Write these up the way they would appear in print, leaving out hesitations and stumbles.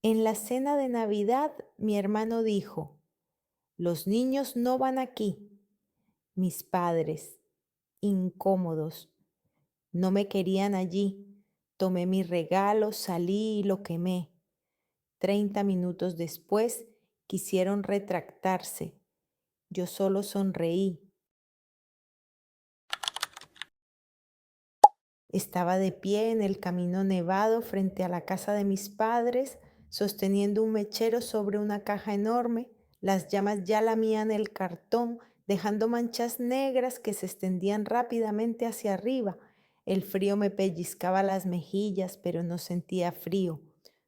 En la cena de Navidad, mi hermano dijo, los niños no van aquí. Mis padres, incómodos, no me querían allí. Tomé mi regalo, salí y lo quemé. 30 minutos después quisieron retractarse. Yo solo sonreí. Estaba de pie en el camino nevado frente a la casa de mis padres, sosteniendo un mechero sobre una caja enorme. Las llamas ya lamían el cartón, dejando manchas negras que se extendían rápidamente hacia arriba. El frío me pellizcaba las mejillas, pero no sentía frío,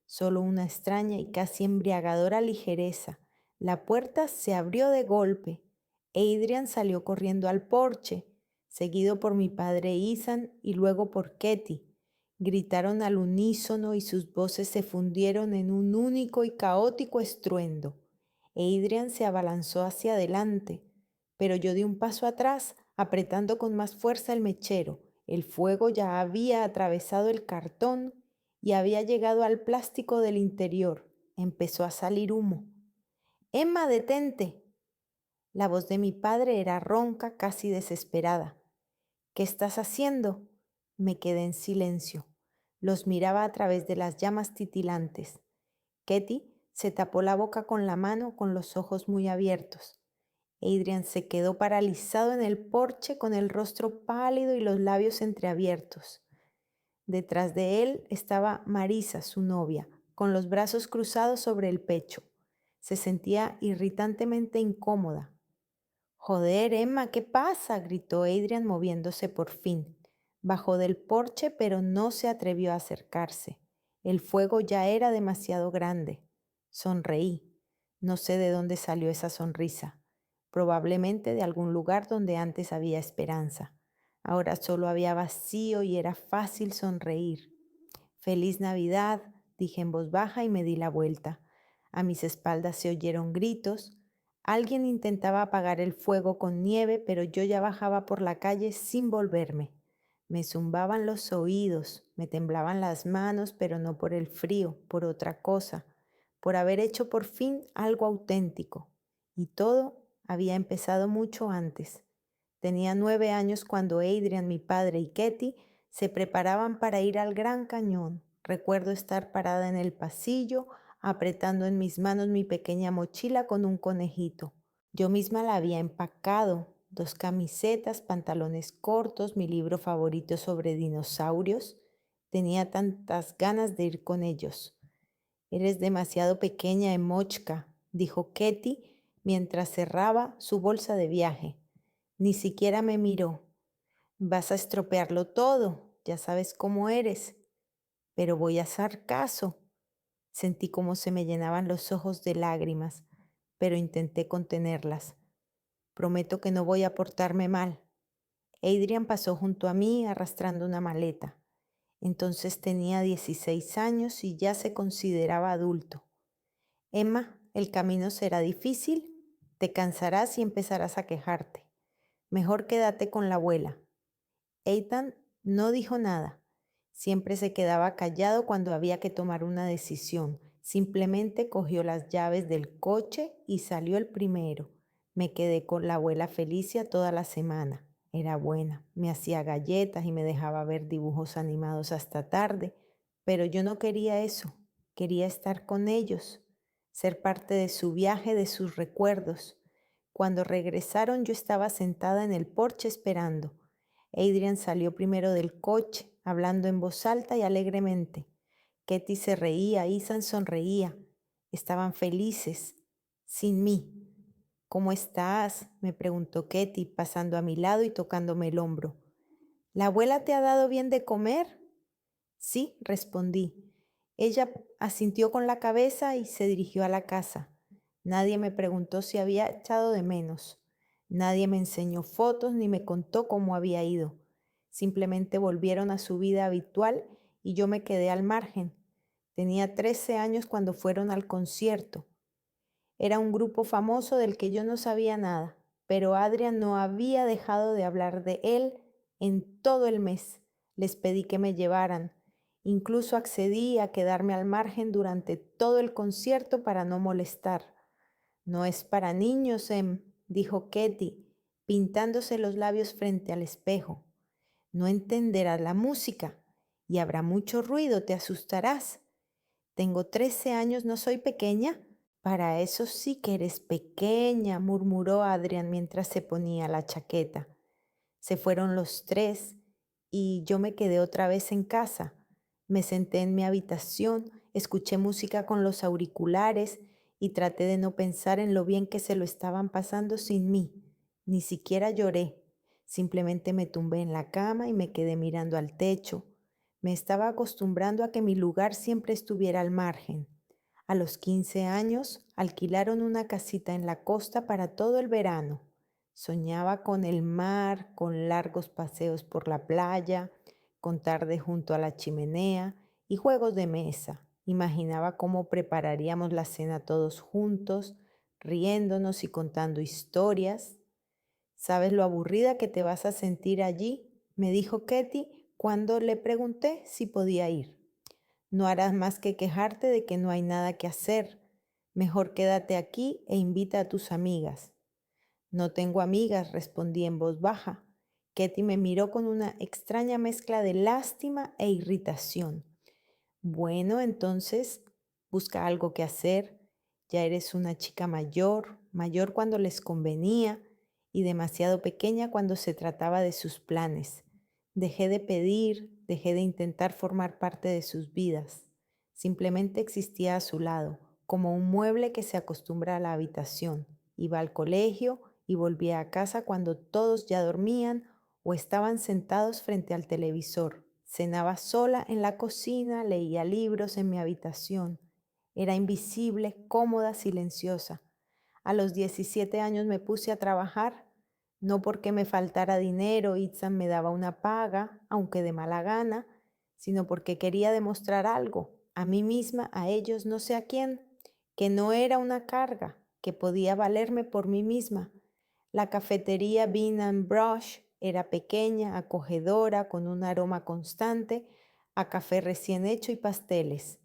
solo una extraña y casi embriagadora ligereza. La puerta se abrió de golpe. Adrian salió corriendo al porche, seguido por mi padre Ethan y luego por Katie. Gritaron al unísono y sus voces se fundieron en un único y caótico estruendo. Adrian se abalanzó hacia adelante, pero yo di un paso atrás, apretando con más fuerza el mechero. El fuego ya había atravesado el cartón y había llegado al plástico del interior. Empezó a salir humo. «Emma, detente». La voz de mi padre era ronca, casi desesperada. «¿Qué estás haciendo?». Me quedé en silencio. Los miraba a través de las llamas titilantes. Katie se tapó la boca con la mano, con los ojos muy abiertos. Adrian se quedó paralizado en el porche con el rostro pálido y los labios entreabiertos. Detrás de él estaba Marisa, su novia, con los brazos cruzados sobre el pecho. Se sentía irritantemente incómoda. «Joder, Emma, ¿qué pasa?», gritó Adrian moviéndose por fin. Bajó del porche, pero no se atrevió a acercarse. El fuego ya era demasiado grande. Sonreí. No sé de dónde salió esa sonrisa. Probablemente de algún lugar donde antes había esperanza. Ahora solo había vacío y era fácil sonreír. «Feliz Navidad», dije en voz baja y me di la vuelta. A mis espaldas se oyeron gritos. Alguien intentaba apagar el fuego con nieve, pero yo ya bajaba por la calle sin volverme. Me zumbaban los oídos, me temblaban las manos, pero no por el frío, por otra cosa, por haber hecho por fin algo auténtico. Y todo había empezado mucho antes. Tenía 9 años cuando Adrian, mi padre y Katie se preparaban para ir al Gran Cañón. Recuerdo estar parada en el pasillo, apretando en mis manos mi pequeña mochila con un conejito. Yo misma la había empacado, 2 camisetas, pantalones cortos, mi libro favorito sobre dinosaurios. Tenía tantas ganas de ir con ellos. «Eres demasiado pequeña, Emochka», dijo Katie mientras cerraba su bolsa de viaje. Ni siquiera me miró. «Vas a estropearlo todo, ya sabes cómo eres». «Pero voy a hacer caso». Sentí cómo se me llenaban los ojos de lágrimas, pero intenté contenerlas. «Prometo que no voy a portarme mal». Adrian pasó junto a mí arrastrando una maleta. Entonces tenía 16 años y ya se consideraba adulto. «Emma, el camino será difícil, te cansarás y empezarás a quejarte. Mejor quédate con la abuela». Ethan no dijo nada. Siempre se quedaba callado cuando había que tomar una decisión. Simplemente cogió las llaves del coche y salió el primero. Me quedé con la abuela Felicia toda la semana. Era buena, me hacía galletas y me dejaba ver dibujos animados hasta tarde, pero yo no quería eso. Quería estar con ellos, ser parte de su viaje, de sus recuerdos. Cuando regresaron yo estaba sentada en el porche esperando. Adrian salió primero del coche, hablando en voz alta y alegremente. Katie se reía, Ethan sonreía. Estaban felices, sin mí. «¿Cómo estás?», me preguntó Katie, pasando a mi lado y tocándome el hombro. «¿La abuela te ha dado bien de comer?». «Sí», respondí. Ella asintió con la cabeza y se dirigió a la casa. Nadie me preguntó si había echado de menos. Nadie me enseñó fotos ni me contó cómo había ido. Simplemente volvieron a su vida habitual y yo me quedé al margen. Tenía 13 años cuando fueron al concierto. Era un grupo famoso del que yo no sabía nada, pero Adrian no había dejado de hablar de él en todo el mes. Les pedí que me llevaran Incluso accedí a quedarme al margen durante todo el concierto para no molestar. No es para niños, dijo Katy, pintándose los labios frente al espejo. No entenderás la música y habrá mucho ruido, te asustarás. Tengo 13 años, ¿no soy pequeña? Para eso sí que eres pequeña, murmuró Adrian mientras se ponía la chaqueta. Se fueron los tres y yo me quedé otra vez en casa. Me senté en mi habitación, escuché música con los auriculares y traté de no pensar en lo bien que se lo estaban pasando sin mí. Ni siquiera lloré. Simplemente me tumbé en la cama y me quedé mirando al techo. Me estaba acostumbrando a que mi lugar siempre estuviera al margen. A los 15 años alquilaron una casita en la costa para todo el verano. Soñaba con el mar, con largos paseos por la playa, con tarde junto a la chimenea y juegos de mesa. Imaginaba cómo prepararíamos la cena todos juntos, riéndonos y contando historias. ¿Sabes lo aburrida que te vas a sentir allí?, me dijo Katy cuando le pregunté si podía ir. No harás más que quejarte de que no hay nada que hacer. Mejor quédate aquí e invita a tus amigas. No tengo amigas, respondí en voz baja. Katy me miró con una extraña mezcla de lástima e irritación. Bueno, entonces, busca algo que hacer. Ya eres una chica mayor, mayor cuando les convenía y demasiado pequeña cuando se trataba de sus planes. Dejé de pedir, dejé de intentar formar parte de sus vidas. Simplemente existía a su lado, como un mueble que se acostumbra a la habitación. Iba al colegio y volvía a casa cuando todos ya dormían o estaban sentados frente al televisor. Cenaba sola en la cocina, leía libros en mi habitación. Era invisible, cómoda, silenciosa. A los 17 años me puse a trabajar, no porque me faltara dinero, Itzan me daba una paga, aunque de mala gana, sino porque quería demostrar algo, a mí misma, a ellos, no sé a quién, que no era una carga, que podía valerme por mí misma. La cafetería Bean and Brush era pequeña, acogedora, con un aroma constante a café recién hecho y pasteles.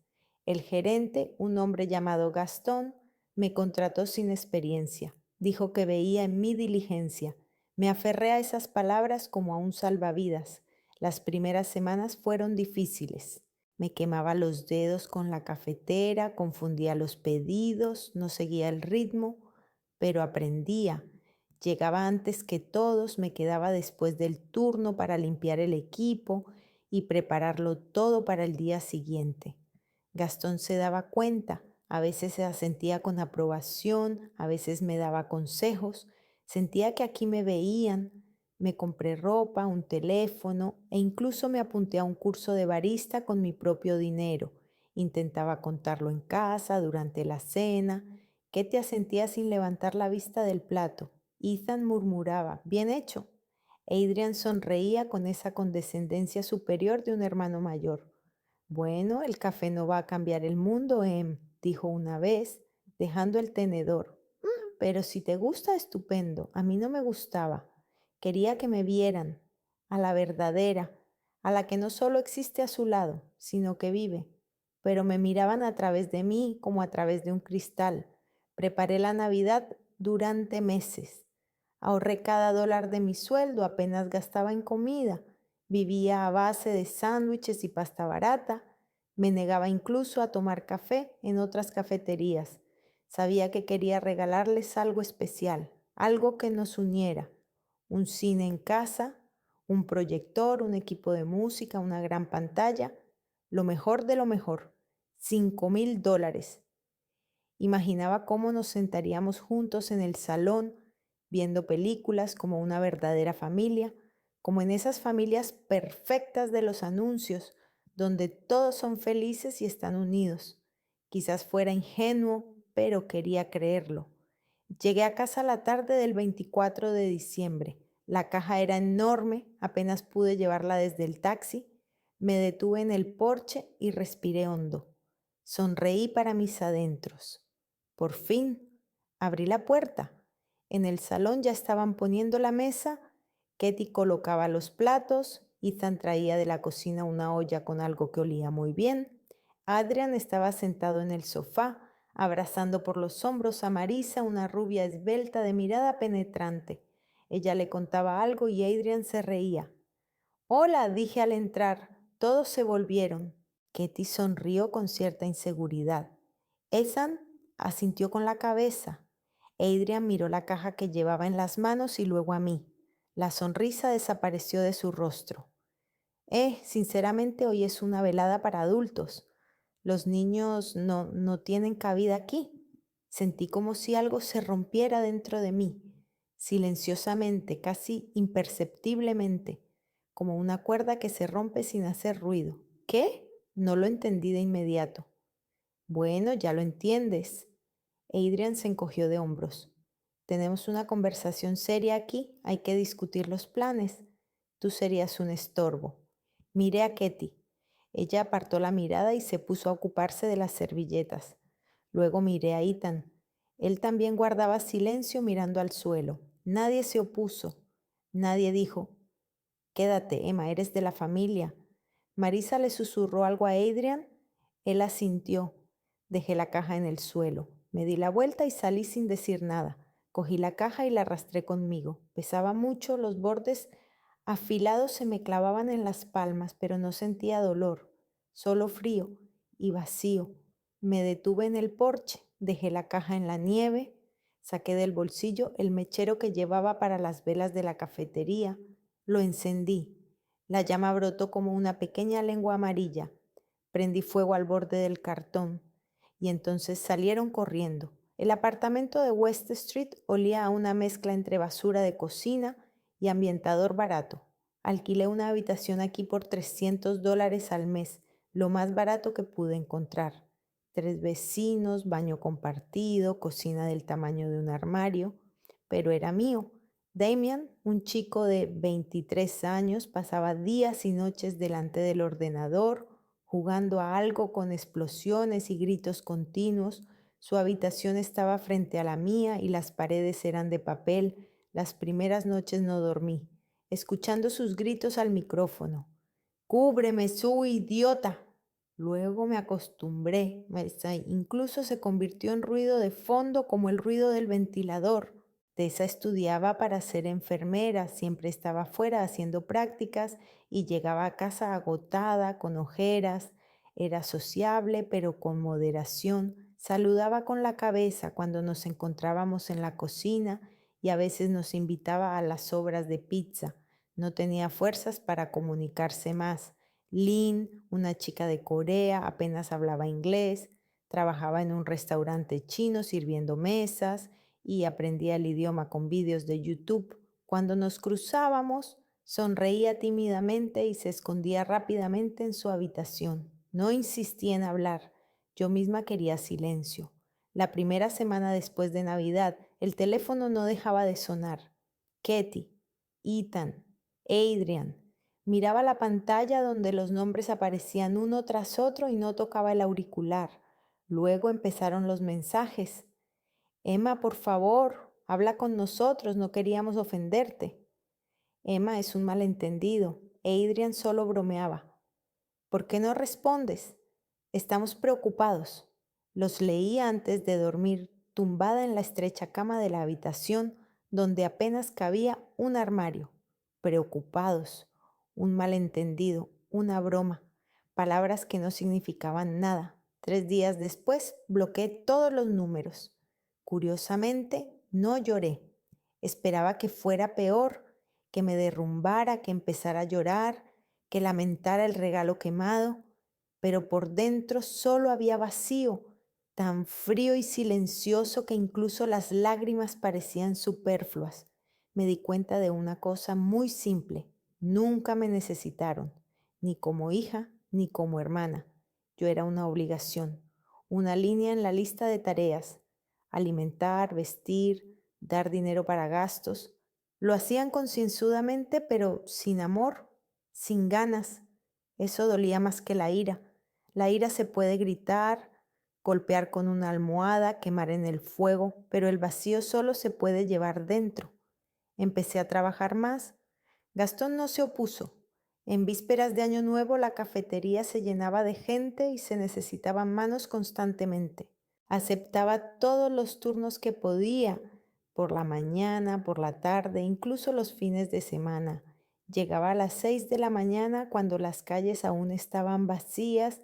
El gerente, un hombre llamado Gastón, me contrató sin experiencia. Dijo que veía en mí diligencia. Me aferré a esas palabras como a un salvavidas. Las primeras semanas fueron difíciles. Me quemaba los dedos con la cafetera, confundía los pedidos, no seguía el ritmo, pero aprendía. Llegaba antes que todos, me quedaba después del turno para limpiar el equipo y prepararlo todo para el día siguiente. Gastón se daba cuenta, a veces se asentía con aprobación, a veces me daba consejos, sentía que aquí me veían, me compré ropa, un teléfono e incluso me apunté a un curso de barista con mi propio dinero. Intentaba contarlo en casa, durante la cena. ¿Qué te asentía sin levantar la vista del plato? Ethan murmuraba, bien hecho. Adrian sonreía con esa condescendencia superior de un hermano mayor. Bueno, el café no va a cambiar el mundo, dijo una vez, dejando el tenedor. Pero si te gusta, estupendo. A mí no me gustaba. Quería que me vieran, a la verdadera, a la que no solo existe a su lado, sino que vive. Pero me miraban a través de mí como a través de un cristal. Preparé la Navidad durante meses. Ahorré cada dólar de mi sueldo, apenas gastaba en comida. Vivía a base de sándwiches y pasta barata. Me negaba incluso a tomar café en otras cafeterías. Sabía que quería regalarles algo especial, algo que nos uniera. Un cine en casa, un proyector, un equipo de música, una gran pantalla. Lo mejor de lo mejor. $5,000. Imaginaba cómo nos sentaríamos juntos en el salón, viendo películas como una verdadera familia, como en esas familias perfectas de los anuncios, donde todos son felices y están unidos. Quizás fuera ingenuo, pero quería creerlo. Llegué a casa la tarde del 24 de diciembre. La caja era enorme, apenas pude llevarla desde el taxi. Me detuve en el porche y respiré hondo. Sonreí para mis adentros. Por fin, abrí la puerta. En el salón ya estaban poniendo la mesa. Katy colocaba los platos Ethan traía de la cocina una olla con algo que olía muy bien. Adrian estaba sentado en el sofá, abrazando por los hombros a Marisa, una rubia esbelta de mirada penetrante. Ella le contaba algo y Adrian se reía. Hola, dije al entrar. Todos se volvieron. Katie sonrió con cierta inseguridad. Ethan asintió con la cabeza. Adrian miró la caja que llevaba en las manos y luego a mí. La sonrisa desapareció de su rostro. Sinceramente hoy es una velada para adultos. Los niños no tienen cabida aquí. Sentí como si algo se rompiera dentro de mí, silenciosamente, casi imperceptiblemente, como una cuerda que se rompe sin hacer ruido. ¿Qué? No lo entendí de inmediato. Bueno, ya lo entiendes. Adrian se encogió de hombros. Tenemos una conversación seria aquí, hay que discutir los planes. Tú serías un estorbo. Miré a Ketty. Ella apartó la mirada y se puso a ocuparse de las servilletas. Luego miré a Ethan. Él también guardaba silencio mirando al suelo. Nadie se opuso. Nadie dijo, quédate, Emma, eres de la familia. Marisa le susurró algo a Adrian. Él asintió. Dejé la caja en el suelo. Me di la vuelta y salí sin decir nada. Cogí la caja y la arrastré conmigo. Pesaba mucho, los bordes afilados se me clavaban en las palmas, pero no sentía dolor, solo frío y vacío. Me detuve en el porche, dejé la caja en la nieve, saqué del bolsillo el mechero que llevaba para las velas de la cafetería, lo encendí. La llama brotó como una pequeña lengua amarilla. Prendí fuego al borde del cartón y entonces salieron corriendo. El apartamento de West Street olía a una mezcla entre basura de cocina y ambientador barato. Alquilé una habitación aquí por $300 al mes, lo más barato que pude encontrar. 3 vecinos, baño compartido, cocina del tamaño de un armario, pero era mío. Damian, un chico de 23 años, pasaba días y noches delante del ordenador, jugando a algo con explosiones y gritos continuos. Su habitación estaba frente a la mía y las paredes eran de papel. Las primeras noches no dormí, escuchando sus gritos al micrófono. ¡Cúbreme, su idiota! Luego me acostumbré, incluso se convirtió en ruido de fondo como el ruido del ventilador. Tessa estudiaba para ser enfermera, siempre estaba afuera haciendo prácticas y llegaba a casa agotada, con ojeras. Era sociable, pero con moderación. Saludaba con la cabeza cuando nos encontrábamos en la cocina y a veces nos invitaba a las sobras de pizza. No tenía fuerzas para comunicarse más. Lynn, una chica de Corea, apenas hablaba inglés, trabajaba en un restaurante chino sirviendo mesas y aprendía el idioma con vídeos de YouTube. Cuando nos cruzábamos, sonreía tímidamente y se escondía rápidamente en su habitación. No insistí en hablar, yo misma quería silencio. La primera semana después de Navidad, el teléfono no dejaba de sonar. Katie, Ethan, Adrian. Miraba la pantalla donde los nombres aparecían uno tras otro y no tocaba el auricular. Luego empezaron los mensajes. Emma, por favor, habla con nosotros, no queríamos ofenderte. Emma, es un malentendido. Adrian solo bromeaba. ¿Por qué no respondes? Estamos preocupados. Los leí antes de dormir, tumbada en la estrecha cama de la habitación, donde apenas cabía un armario. Preocupados, un malentendido, una broma, palabras que no significaban nada. 3 días después bloqueé todos los números. Curiosamente, no lloré. Esperaba que fuera peor, que me derrumbara, que empezara a llorar, que lamentara el regalo quemado, pero por dentro solo había vacío, tan frío y silencioso que incluso las lágrimas parecían superfluas. Me di cuenta de una cosa muy simple: nunca me necesitaron, ni como hija ni como hermana. Yo era una obligación, una línea en la lista de tareas: alimentar, vestir, dar dinero para gastos. Lo hacían concienzudamente, pero sin amor, sin ganas. Eso dolía más que la ira. La ira se puede gritar, golpear con una almohada, quemar en el fuego, pero el vacío solo se puede llevar dentro. Empecé a trabajar más. Gastón no se opuso. En vísperas de Año Nuevo la cafetería se llenaba de gente y se necesitaban manos constantemente. Aceptaba todos los turnos que podía, por la mañana, por la tarde, incluso los fines de semana. Llegaba a las 6 de la mañana cuando las calles aún estaban vacías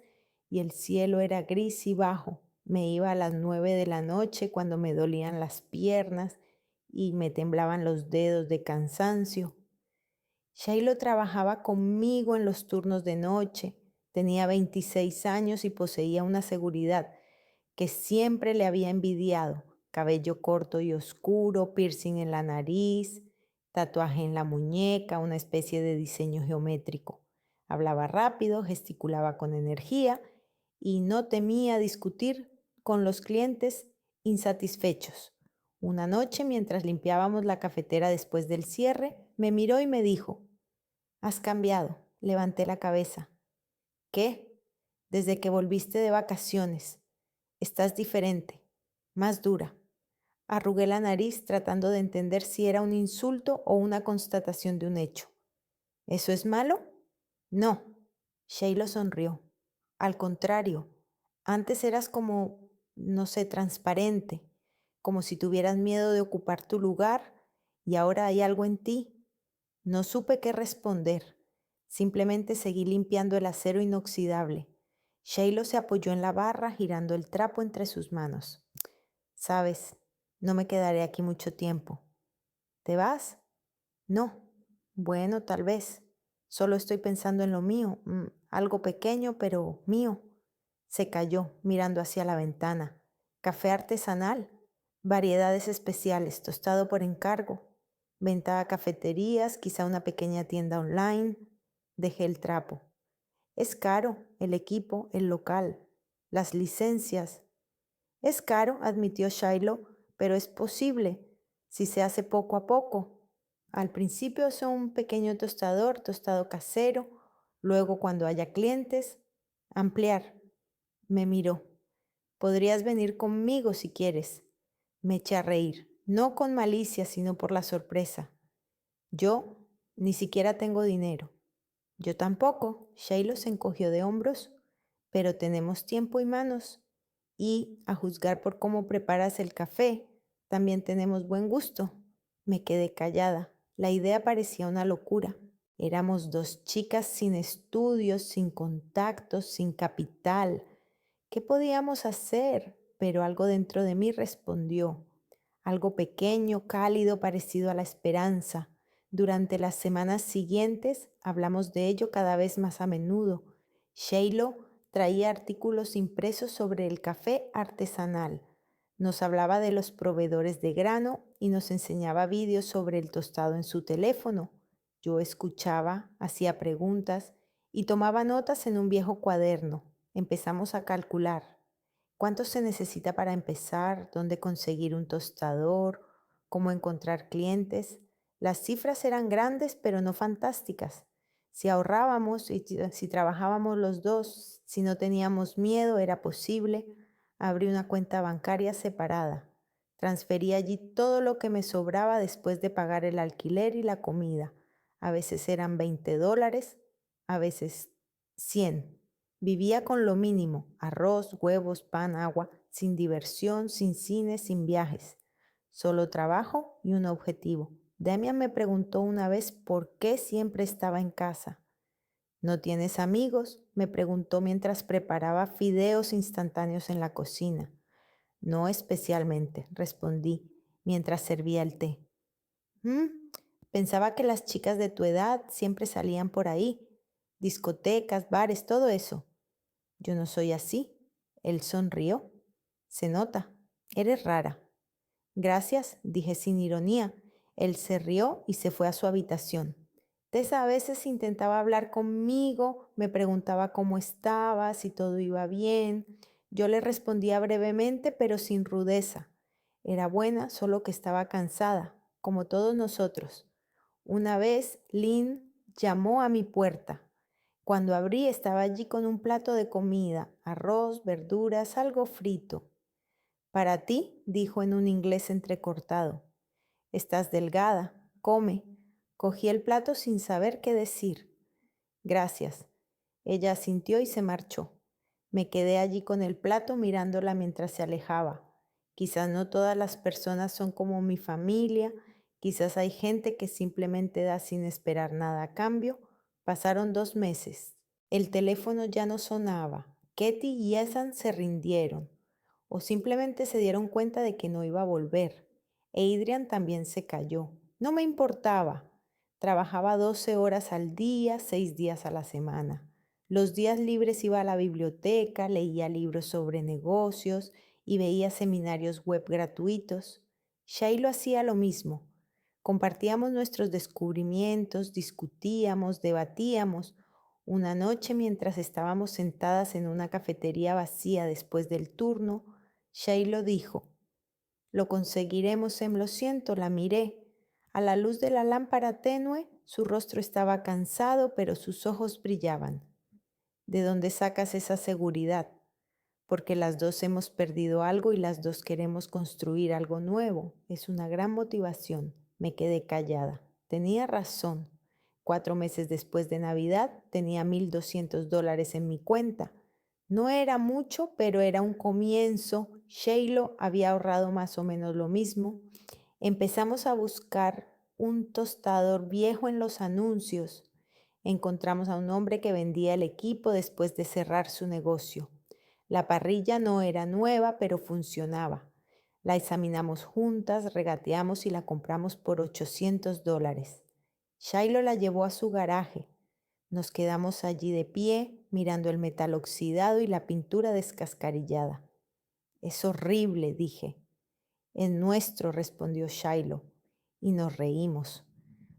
y el cielo era gris y bajo. Me iba a las 9 de la noche cuando me dolían las piernas y me temblaban los dedos de cansancio. Shiloh trabajaba conmigo en los turnos de noche. Tenía 26 años y poseía una seguridad que siempre le había envidiado. Cabello corto y oscuro, piercing en la nariz, tatuaje en la muñeca, una especie de diseño geométrico. Hablaba rápido, gesticulaba con energía y no temía discutir con los clientes insatisfechos. Una noche, mientras limpiábamos la cafetera después del cierre, me miró y me dijo: "Has cambiado". Levanté la cabeza. ¿Qué? Desde que volviste de vacaciones. Estás diferente, más dura. Arrugué la nariz tratando de entender si era un insulto o una constatación de un hecho. ¿Eso es malo? No. Shiloh sonrió. Al contrario, antes eras como, no sé, transparente, como si tuvieras miedo de ocupar tu lugar y ahora hay algo en ti. No supe qué responder. Simplemente seguí limpiando el acero inoxidable. Shiloh se apoyó en la barra, girando el trapo entre sus manos. Sabes, no me quedaré aquí mucho tiempo. ¿Te vas? No. Bueno, tal vez. Solo estoy pensando en lo mío, algo pequeño, pero mío. Se calló, mirando hacia la ventana. Café artesanal, variedades especiales, tostado por encargo. Venta a cafeterías, quizá una pequeña tienda online. Dejé el trapo. Es caro, el equipo, el local, las licencias. Es caro, admitió Shiloh, pero es posible si se hace poco a poco. Al principio son un pequeño tostador, tostado casero, luego cuando haya clientes, ampliar. Me miró. Podrías venir conmigo si quieres. Me eché a reír, no con malicia, sino por la sorpresa. Yo ni siquiera tengo dinero. Yo tampoco. Shiloh se encogió de hombros, pero tenemos tiempo y manos. Y, a juzgar por cómo preparas el café, también tenemos buen gusto. Me quedé callada. La idea parecía una locura. Éramos dos chicas sin estudios, sin contactos, sin capital. ¿Qué podíamos hacer? Pero algo dentro de mí respondió. Algo pequeño, cálido, parecido a la esperanza. Durante las semanas siguientes hablamos de ello cada vez más a menudo. Shiloh traía artículos impresos sobre el café artesanal. Nos hablaba de los proveedores de grano y nos enseñaba vídeos sobre el tostado en su teléfono. Yo escuchaba, hacía preguntas y tomaba notas en un viejo cuaderno. Empezamos a calcular. ¿Cuánto se necesita para empezar? ¿Dónde conseguir un tostador? ¿Cómo encontrar clientes? Las cifras eran grandes, pero no fantásticas. Si ahorrábamos y si trabajábamos los dos, si no teníamos miedo, era posible. Abrí una cuenta bancaria separada. Transferí allí todo lo que me sobraba después de pagar el alquiler y la comida. A veces eran $20, a veces 100. Vivía con lo mínimo: arroz, huevos, pan, agua, sin diversión, sin cine, sin viajes. Solo trabajo y un objetivo. Damian me preguntó una vez por qué siempre estaba en casa. ¿No tienes amigos?, me preguntó mientras preparaba fideos instantáneos en la cocina. No especialmente, respondí mientras servía el té. "Mm, Pensaba que las chicas de tu edad siempre salían por ahí, discotecas, bares, todo eso". Yo no soy así. Él sonrió. Se nota. Eres rara. Gracias, dije sin ironía. Él se rió y se fue a su habitación. Tessa a veces intentaba hablar conmigo, me preguntaba cómo estaba, si todo iba bien. Yo le respondía brevemente, pero sin rudeza. Era buena, solo que estaba cansada, como todos nosotros. Una vez, Lynn llamó a mi puerta. Cuando abrí, estaba allí con un plato de comida: arroz, verduras, algo frito. «Para ti», dijo en un inglés entrecortado. «Estás delgada, come». Cogí el plato sin saber qué decir. Gracias. Ella asintió y se marchó. Me quedé allí con el plato mirándola mientras se alejaba. Quizás no todas las personas son como mi familia, quizás hay gente que simplemente da sin esperar nada a cambio. Pasaron 2 meses. El teléfono ya no sonaba. Ketty y Ethan se rindieron o simplemente se dieron cuenta de que no iba a volver. Adrian también se cayó. No me importaba. Trabajaba 12 horas al día, 6 días a la semana. Los días libres iba a la biblioteca, leía libros sobre negocios y veía seminarios web gratuitos. Shiloh hacía lo mismo. Compartíamos nuestros descubrimientos, discutíamos, debatíamos. Una noche, mientras estábamos sentadas en una cafetería vacía después del turno, Shiloh dijo: lo conseguiremos, lo siento. La miré. A la luz de la lámpara tenue, su rostro estaba cansado, pero sus ojos brillaban. ¿De dónde sacas esa seguridad? Porque las dos hemos perdido algo y las dos queremos construir algo nuevo. Es una gran motivación. Me quedé callada. Tenía razón. 4 meses después de Navidad tenía $1,200 en mi cuenta. No era mucho, pero era un comienzo. Shiloh había ahorrado más o menos lo mismo. Empezamos a buscar un tostador viejo en los anuncios. Encontramos a un hombre que vendía el equipo después de cerrar su negocio. La parrilla no era nueva, pero funcionaba. La examinamos juntas, regateamos y la compramos por $800. Shiloh la llevó a su garaje. Nos quedamos allí de pie, mirando el metal oxidado y la pintura descascarillada. Es horrible, dije. Es nuestro, respondió Shiloh, y nos reímos.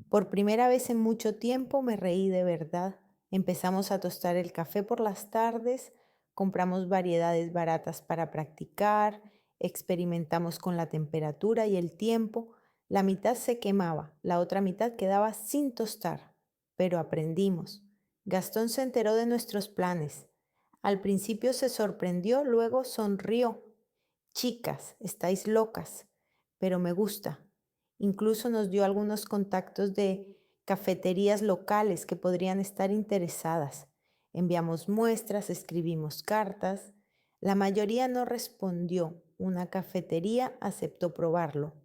Por primera vez en mucho tiempo me reí de verdad. Empezamos a tostar el café por las tardes, compramos variedades baratas para practicar, experimentamos con la temperatura y el tiempo. La mitad se quemaba, la otra mitad quedaba sin tostar, pero aprendimos. Gastón se enteró de nuestros planes. Al principio se sorprendió, luego sonrió. Chicas, estáis locas, pero me gusta. Incluso nos dio algunos contactos de cafeterías locales que podrían estar interesadas. Enviamos muestras, escribimos cartas. La mayoría no respondió. Una cafetería aceptó probarlo.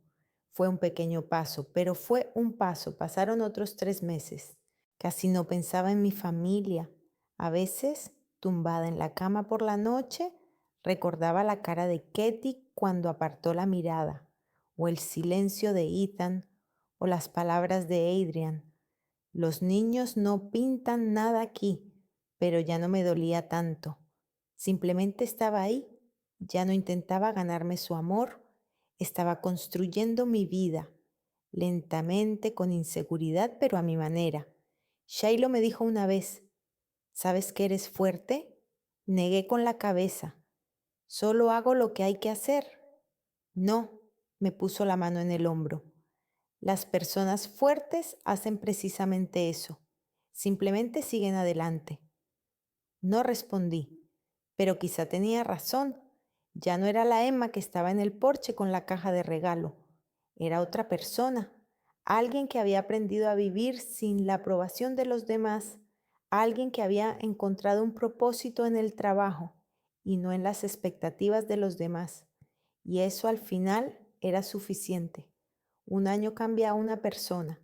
Fue un pequeño paso, pero fue un paso. Pasaron otros 3 meses. Casi no pensaba en mi familia. A veces, tumbada en la cama por la noche, recordaba la cara de Ketty cuando apartó la mirada, o el silencio de Ethan, o las palabras de Adrian. Los niños no pintan nada aquí, pero ya no me dolía tanto. Simplemente estaba ahí, ya no intentaba ganarme su amor, estaba construyendo mi vida, lentamente, con inseguridad, pero a mi manera. Shiloh me dijo una vez: ¿sabes que eres fuerte? Negué con la cabeza. Solo hago lo que hay que hacer. No, me puso la mano en el hombro. Las personas fuertes hacen precisamente eso. Simplemente siguen adelante. No respondí, pero quizá tenía razón. Ya no era la Emma que estaba en el porche con la caja de regalo. Era otra persona, alguien que había aprendido a vivir sin la aprobación de los demás, alguien que había encontrado un propósito en el trabajo y no en las expectativas de los demás. Y eso al final era suficiente. Un año cambia a una persona,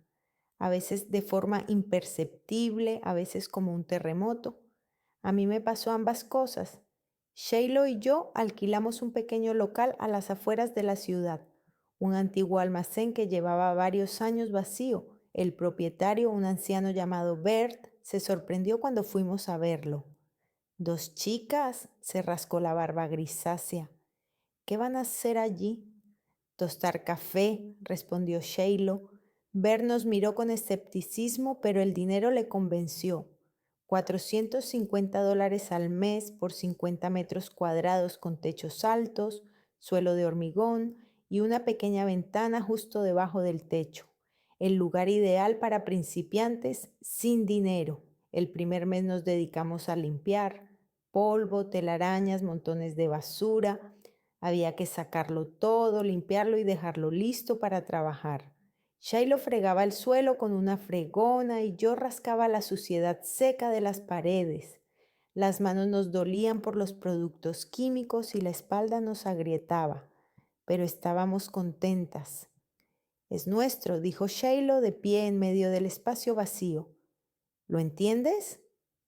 a veces de forma imperceptible, a veces como un terremoto. A mí me pasó ambas cosas. Shiloh y yo alquilamos un pequeño local a las afueras de la ciudad, un antiguo almacén que llevaba varios años vacío. El propietario, un anciano llamado Bert, se sorprendió cuando fuimos a verlo. ¿Dos chicas? Se rascó la barba grisácea. ¿Qué van a hacer allí? Tostar café, respondió Shiloh. Bert nos miró con escepticismo, pero el dinero le convenció. $450 al mes por 50 metros cuadrados con techos altos, suelo de hormigón y una pequeña ventana justo debajo del techo. El lugar ideal para principiantes sin dinero. El primer mes nos dedicamos a limpiar: polvo, telarañas, montones de basura. Había que sacarlo todo, limpiarlo y dejarlo listo para trabajar. Shiloh fregaba el suelo con una fregona y yo rascaba la suciedad seca de las paredes. Las manos nos dolían por los productos químicos y la espalda nos agrietaba, pero estábamos contentas. Es nuestro, dijo Shiloh de pie en medio del espacio vacío. ¿Lo entiendes?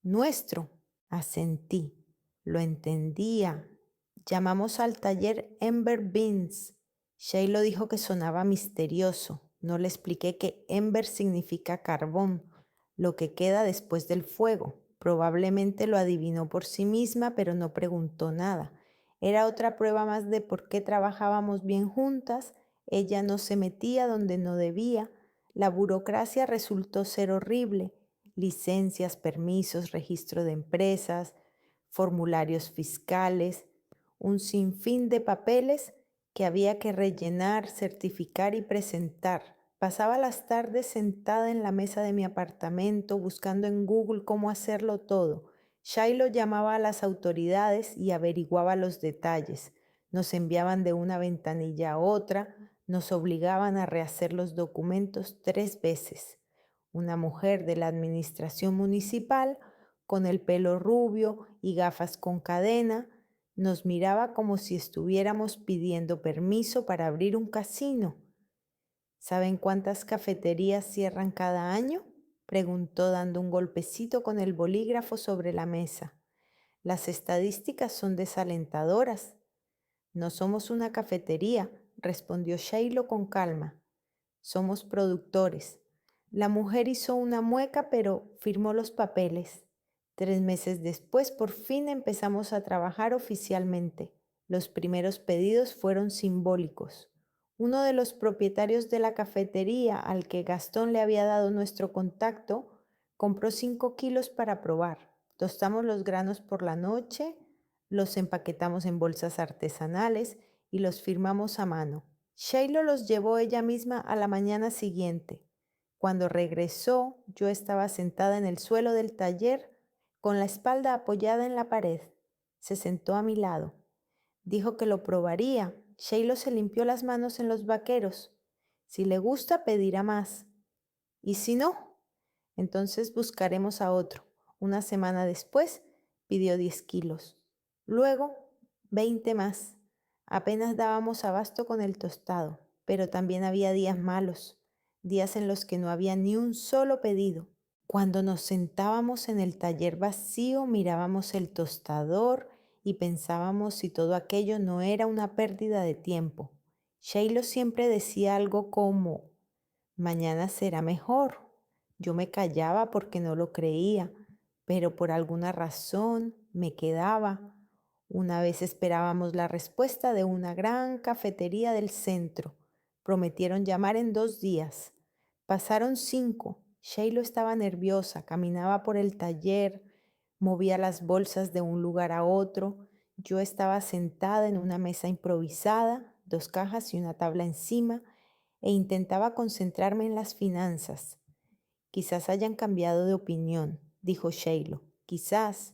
Nuestro. Asentí. Lo entendía. Llamamos al taller Ember Beans. Shiloh dijo que sonaba misterioso. No le expliqué que Ember significa carbón, lo que queda después del fuego. Probablemente lo adivinó por sí misma, pero no preguntó nada. Era otra prueba más de por qué trabajábamos bien juntas. Ella no se metía donde no debía. La burocracia resultó ser horrible. Licencias, permisos, registro de empresas, formularios fiscales, un sinfín de papeles que había que rellenar, certificar y presentar. Pasaba las tardes sentada en la mesa de mi apartamento buscando en Google cómo hacerlo todo. Shiloh llamaba a las autoridades y averiguaba los detalles. Nos enviaban de una ventanilla a otra, nos obligaban a rehacer los documentos 3 veces. Una mujer de la administración municipal, con el pelo rubio y gafas con cadena, nos miraba como si estuviéramos pidiendo permiso para abrir un casino. ¿Saben cuántas cafeterías cierran cada año?, preguntó dando un golpecito con el bolígrafo sobre la mesa. Las estadísticas son desalentadoras. No somos una cafetería, respondió Shiloh con calma. Somos productores. La mujer hizo una mueca, pero firmó los papeles. 3 meses después, por fin empezamos a trabajar oficialmente. Los primeros pedidos fueron simbólicos. Uno de los propietarios de la cafetería, al que Gastón le había dado nuestro contacto, compró 5 kilos para probar. Tostamos los granos por la noche, los empaquetamos en bolsas artesanales y los firmamos a mano. Shiloh los llevó ella misma a la mañana siguiente. Cuando regresó, yo estaba sentada en el suelo del taller, con la espalda apoyada en la pared. Se sentó a mi lado. Dijo que lo probaría. Shiloh se limpió las manos en los vaqueros. Si le gusta, pedirá más. ¿Y si no? Entonces buscaremos a otro. Una semana después, pidió 10 kilos. Luego, 20 más. Apenas dábamos abasto con el tostado, pero también había días malos, días en los que no había ni un solo pedido. Cuando nos sentábamos en el taller vacío, mirábamos el tostador y pensábamos si todo aquello no era una pérdida de tiempo. Shiloh siempre decía algo como, mañana será mejor. Yo me callaba porque no lo creía, pero por alguna razón me quedaba. Una vez esperábamos la respuesta de una gran cafetería del centro. Prometieron llamar en 2 días. Pasaron 5. Shiloh estaba nerviosa, caminaba por el taller, movía las bolsas de un lugar a otro. Yo estaba sentada en una mesa improvisada, 2 cajas y una tabla encima, e intentaba concentrarme en las finanzas. Quizás hayan cambiado de opinión, dijo Shiloh. Quizás.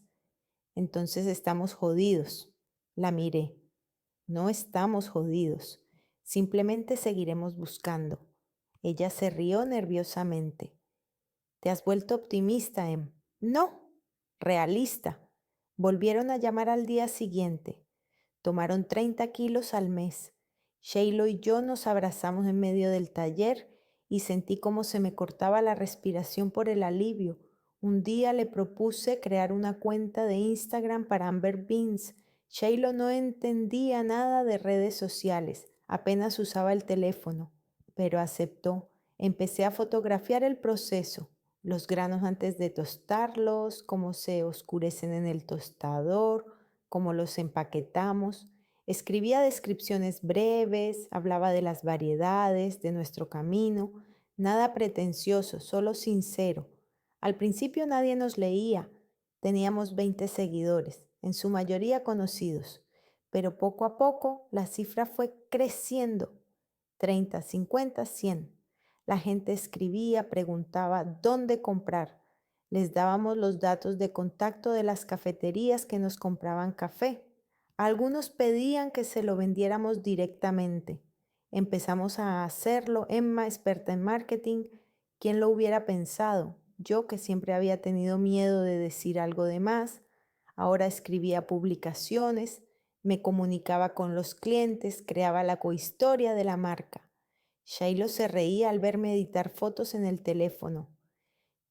Entonces estamos jodidos. La miré. No estamos jodidos. Simplemente seguiremos buscando. Ella se rió nerviosamente. ¿Te has vuelto optimista, Em? No, realista. Volvieron a llamar al día siguiente. Tomaron 30 kilos al mes. Shiloh y yo nos abrazamos en medio del taller y sentí como se me cortaba la respiración por el alivio. Un día le propuse crear una cuenta de Instagram para Amber Beans. Shiloh no entendía nada de redes sociales, apenas usaba el teléfono, pero aceptó. Empecé a fotografiar el proceso, los granos antes de tostarlos, cómo se oscurecen en el tostador, cómo los empaquetamos. Escribía descripciones breves, hablaba de las variedades, de nuestro camino, nada pretencioso, solo sincero. Al principio nadie nos leía, teníamos 20 seguidores, en su mayoría conocidos, pero poco a poco la cifra fue creciendo, 30, 50, 100. La gente escribía, preguntaba dónde comprar. Les dábamos los datos de contacto de las cafeterías que nos compraban café. Algunos pedían que se lo vendiéramos directamente. Empezamos a hacerlo. Emma, experta en marketing, ¿quién lo hubiera pensado? Yo, que siempre había tenido miedo de decir algo de más, ahora escribía publicaciones, me comunicaba con los clientes, creaba la cohistoria de la marca. Shailo se reía al verme editar fotos en el teléfono.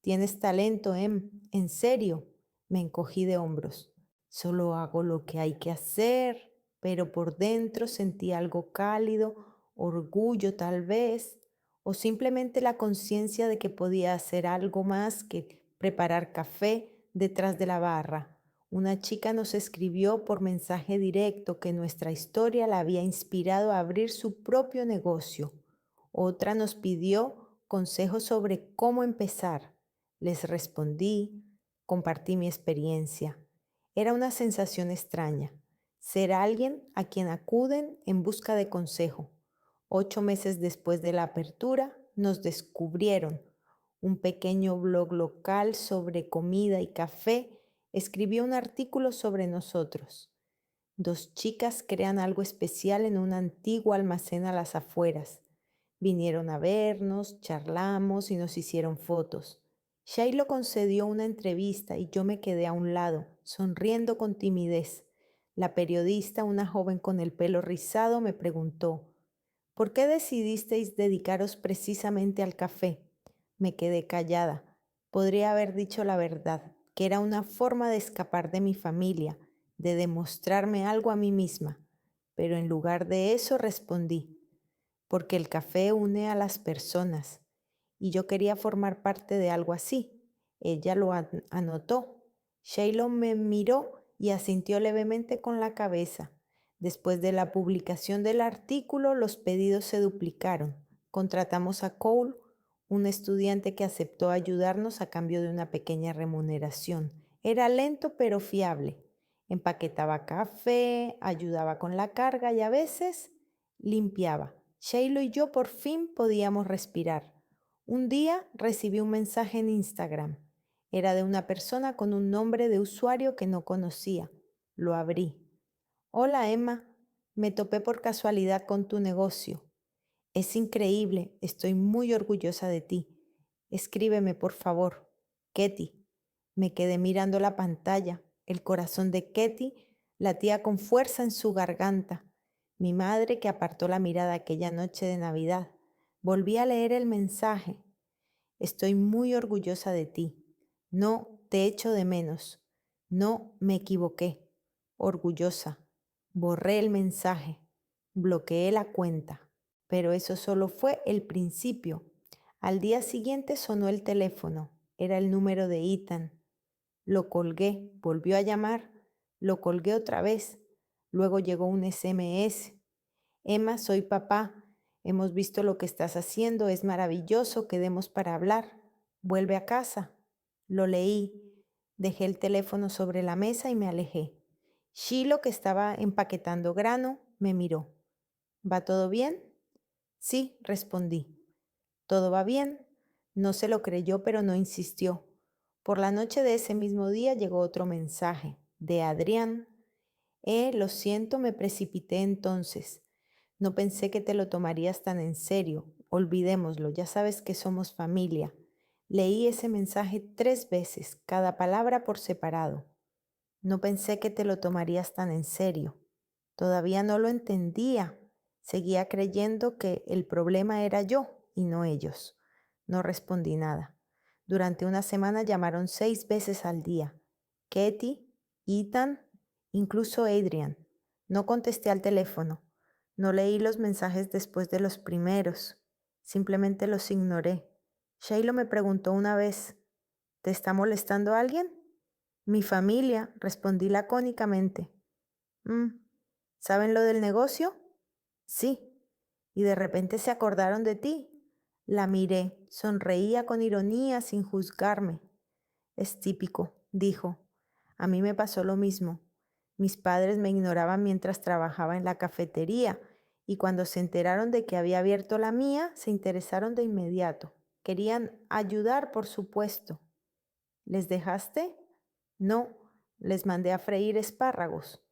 Tienes talento, Em, en serio. Me encogí de hombros. Solo hago lo que hay que hacer, pero por dentro sentí algo cálido, orgullo tal vez, o simplemente la conciencia de que podía hacer algo más que preparar café detrás de la barra. Una chica nos escribió por mensaje directo que nuestra historia la había inspirado a abrir su propio negocio. Otra nos pidió consejos sobre cómo empezar. Les respondí, compartí mi experiencia. Era una sensación extraña, ser alguien a quien acuden en busca de consejo. 8 meses después de la apertura, nos descubrieron. Un pequeño blog local sobre comida y café escribió un artículo sobre nosotros. 2 chicas crean algo especial en un antiguo almacén a las afueras. Vinieron a vernos, charlamos y nos hicieron fotos. Shailo concedió una entrevista y yo me quedé a un lado, sonriendo con timidez. La periodista, una joven con el pelo rizado, me preguntó, ¿por qué decidisteis dedicaros precisamente al café? Me quedé callada. Podría haber dicho la verdad, que era una forma de escapar de mi familia, de demostrarme algo a mí misma. Pero en lugar de eso respondí, porque el café une a las personas y yo quería formar parte de algo así. Ella lo anotó. Shailo me miró y asintió levemente con la cabeza. Después de la publicación del artículo, los pedidos se duplicaron. Contratamos a Cole, un estudiante que aceptó ayudarnos a cambio de una pequeña remuneración. Era lento pero fiable. Empaquetaba café, ayudaba con la carga y a veces limpiaba. Shailo y yo por fin podíamos respirar. Un día recibí un mensaje en Instagram. Era de una persona con un nombre de usuario que no conocía. Lo abrí. Hola Emma, me topé por casualidad con tu negocio. Es increíble, estoy muy orgullosa de ti. Escríbeme, por favor. Ketty. Me quedé mirando la pantalla. El corazón de Ketty latía con fuerza en su garganta. Mi madre, que apartó la mirada aquella noche de Navidad. Volví a leer el mensaje. Estoy muy orgullosa de ti. No te echo de menos. No me equivoqué. Orgullosa. Borré el mensaje. Bloqueé la cuenta. Pero eso solo fue el principio. Al día siguiente sonó el teléfono. Era el número de Ethan. Lo colgué. Volvió a llamar. Lo colgué otra vez. Luego llegó un SMS. Emma, soy papá. Hemos visto lo que estás haciendo. Es maravilloso. Quedemos para hablar. Vuelve a casa. Lo leí. Dejé el teléfono sobre la mesa y me alejé. Shiloh, que estaba empaquetando grano, me miró. ¿Va todo bien? Sí, respondí. ¿Todo va bien? No se lo creyó, pero no insistió. Por la noche de ese mismo día llegó otro mensaje, de Adrián. Lo siento, me precipité entonces. No pensé que te lo tomarías tan en serio. Olvidémoslo, ya sabes que somos familia. Leí ese mensaje 3 veces, cada palabra por separado. No pensé que te lo tomarías tan en serio. Todavía no lo entendía. Seguía creyendo que el problema era yo y no ellos. No respondí nada. Durante una semana llamaron 6 veces al día. Katie, Ethan, incluso Adrian. No contesté al teléfono. No leí los mensajes después de los primeros. Simplemente los ignoré. Shailo me preguntó una vez, ¿te está molestando alguien? Mi familia, respondí lacónicamente. ¿Saben lo del negocio? Sí. Y de repente se acordaron de ti. La miré, sonreía con ironía sin juzgarme. Es típico, dijo. A mí me pasó lo mismo. Mis padres me ignoraban mientras trabajaba en la cafetería y cuando se enteraron de que había abierto la mía, se interesaron de inmediato. Querían ayudar, por supuesto. ¿Les dejaste? No, les mandé a freír espárragos.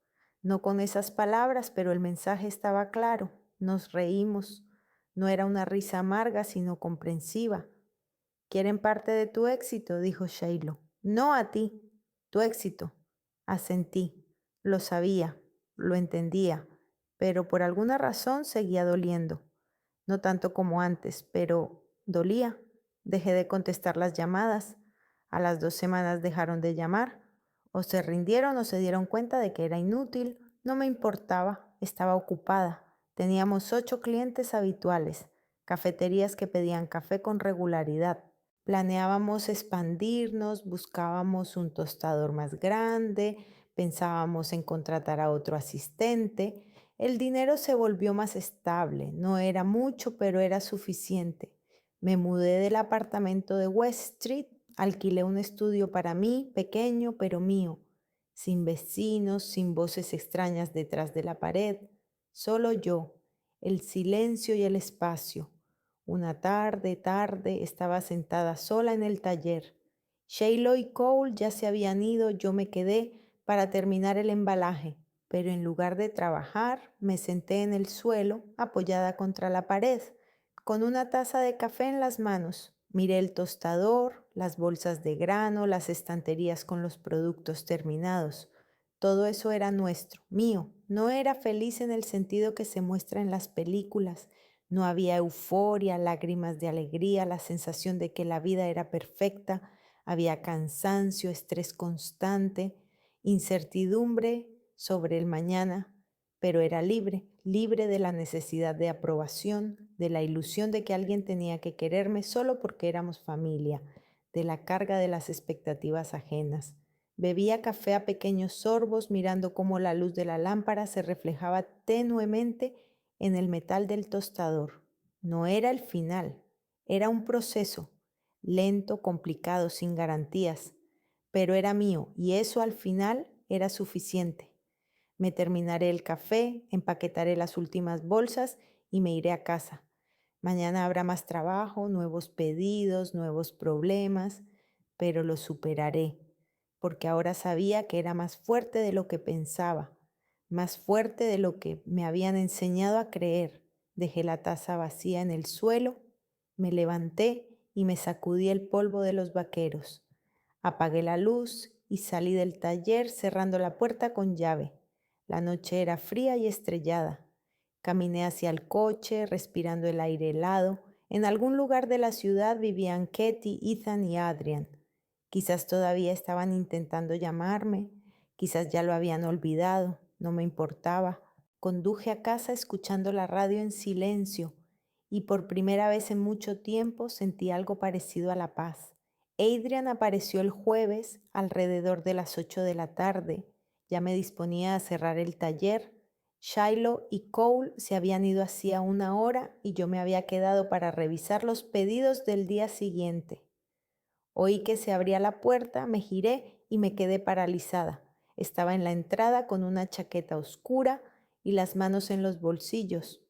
No con esas palabras, pero el mensaje estaba claro. Nos reímos. No era una risa amarga, sino comprensiva. «¿Quieren parte de tu éxito?», dijo Shiloh. «No a ti, tu éxito». Asentí. Lo sabía, lo entendía, pero por alguna razón seguía doliendo. No tanto como antes, pero dolía. Dejé de contestar las llamadas. A las 2 semanas dejaron de llamar. O se rindieron o se dieron cuenta de que era inútil. No me importaba, estaba ocupada. Teníamos 8 clientes habituales, cafeterías que pedían café con regularidad. Planeábamos expandirnos, buscábamos un tostador más grande, pensábamos en contratar a otro asistente. El dinero se volvió más estable, no era mucho, pero era suficiente. Me mudé del apartamento de West Street, alquilé un estudio para mí, pequeño pero mío, sin vecinos, sin voces extrañas detrás de la pared, solo yo, el silencio y el espacio. Una tarde, estaba sentada sola en el taller. Shiloh y Cole ya se habían ido, yo me quedé para terminar el embalaje, pero en lugar de trabajar, me senté en el suelo, apoyada contra la pared, con una taza de café en las manos. Miré el tostador, las bolsas de grano, las estanterías con los productos terminados. Todo eso era nuestro, mío. No era feliz en el sentido que se muestra en las películas. No había euforia, lágrimas de alegría, la sensación de que la vida era perfecta. Había cansancio, estrés constante, incertidumbre sobre el mañana, pero era libre, libre de la necesidad de aprobación, de la ilusión de que alguien tenía que quererme solo porque éramos familia, de la carga de las expectativas ajenas. Bebía café a pequeños sorbos, mirando cómo la luz de la lámpara se reflejaba tenuemente en el metal del tostador. No era el final, era un proceso, lento, complicado, sin garantías, pero era mío y eso al final era suficiente. Me terminaré el café, empaquetaré las últimas bolsas y me iré a casa. Mañana habrá más trabajo, nuevos pedidos, nuevos problemas, pero lo superaré, porque ahora sabía que era más fuerte de lo que pensaba, más fuerte de lo que me habían enseñado a creer. Dejé la taza vacía en el suelo, me levanté y me sacudí el polvo de los vaqueros. Apagué la luz y salí del taller cerrando la puerta con llave. La noche era fría y estrellada. Caminé hacia el coche, respirando el aire helado. En algún lugar de la ciudad vivían Katie, Ethan y Adrian. Quizás todavía estaban intentando llamarme, quizás ya lo habían olvidado, no me importaba. Conduje a casa escuchando la radio en silencio y por primera vez en mucho tiempo sentí algo parecido a la paz. Adrian apareció el jueves alrededor de las 8 de la tarde. Ya me disponía a cerrar el taller. Shiloh y Cole se habían ido hacía una hora y yo me había quedado para revisar los pedidos del día siguiente. Oí que se abría la puerta, me giré y me quedé paralizada. Estaba en la entrada con una chaqueta oscura y las manos en los bolsillos.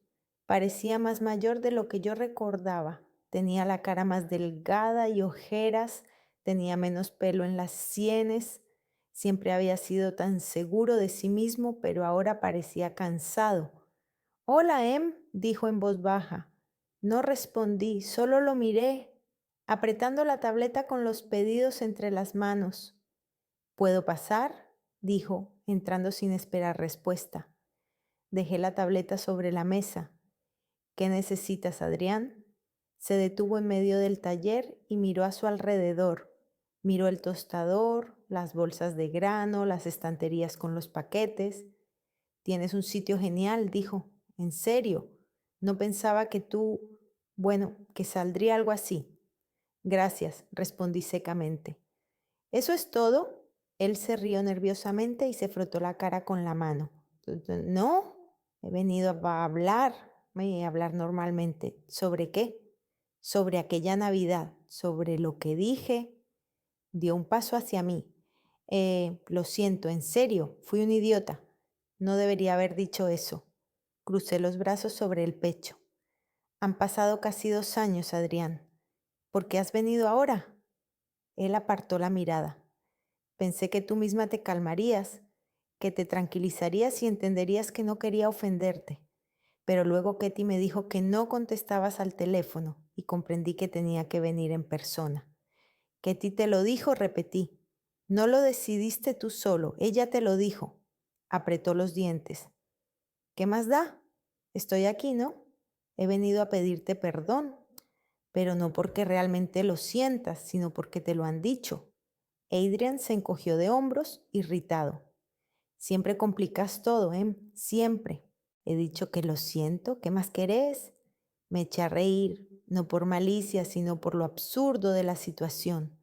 Parecía más mayor de lo que yo recordaba. Tenía la cara más delgada y ojeras, tenía menos pelo en las sienes. Siempre había sido tan seguro de sí mismo, pero ahora parecía cansado. «Hola, dijo en voz baja. No respondí, solo lo miré, apretando la tableta con los pedidos entre las manos. «¿Puedo pasar?», dijo, entrando sin esperar respuesta. Dejé la tableta sobre la mesa. «¿Qué necesitas, Adrián?». Se detuvo en medio del taller y miró a su alrededor. Miró el tostador, las bolsas de grano, las estanterías con los paquetes. «Tienes un sitio genial», dijo. «¿En serio? No pensaba que que saldría algo así». «Gracias», respondí secamente. «¿Eso es todo?». Él se rió nerviosamente y se frotó la cara con la mano. «No, he venido a hablar normalmente». «¿Sobre qué?». «Sobre aquella Navidad, sobre lo que dije». Dio un paso hacia mí. Lo siento, en serio, fui un idiota. No debería haber dicho eso». Crucé los brazos sobre el pecho. «Han pasado casi 2 años, Adrián. ¿Por qué has venido ahora?». Él apartó la mirada. «Pensé que tú misma te calmarías, que te tranquilizarías y entenderías que no quería ofenderte. pero luego Ketty me dijo que no contestabas al teléfono y comprendí que tenía que venir en persona. Ketty te lo dijo, repetí. No lo decidiste tú solo, ella te lo dijo. Apretó los dientes. ¿Qué más da? Estoy aquí, ¿no? He venido a pedirte perdón, pero no porque realmente lo sientas, sino porque te lo han dicho. Adrian se encogió de hombros, irritado. Siempre complicas todo, ¿eh? Siempre. He dicho que lo siento, ¿qué más querés? Me eché a reír, no por malicia, sino por lo absurdo de la situación.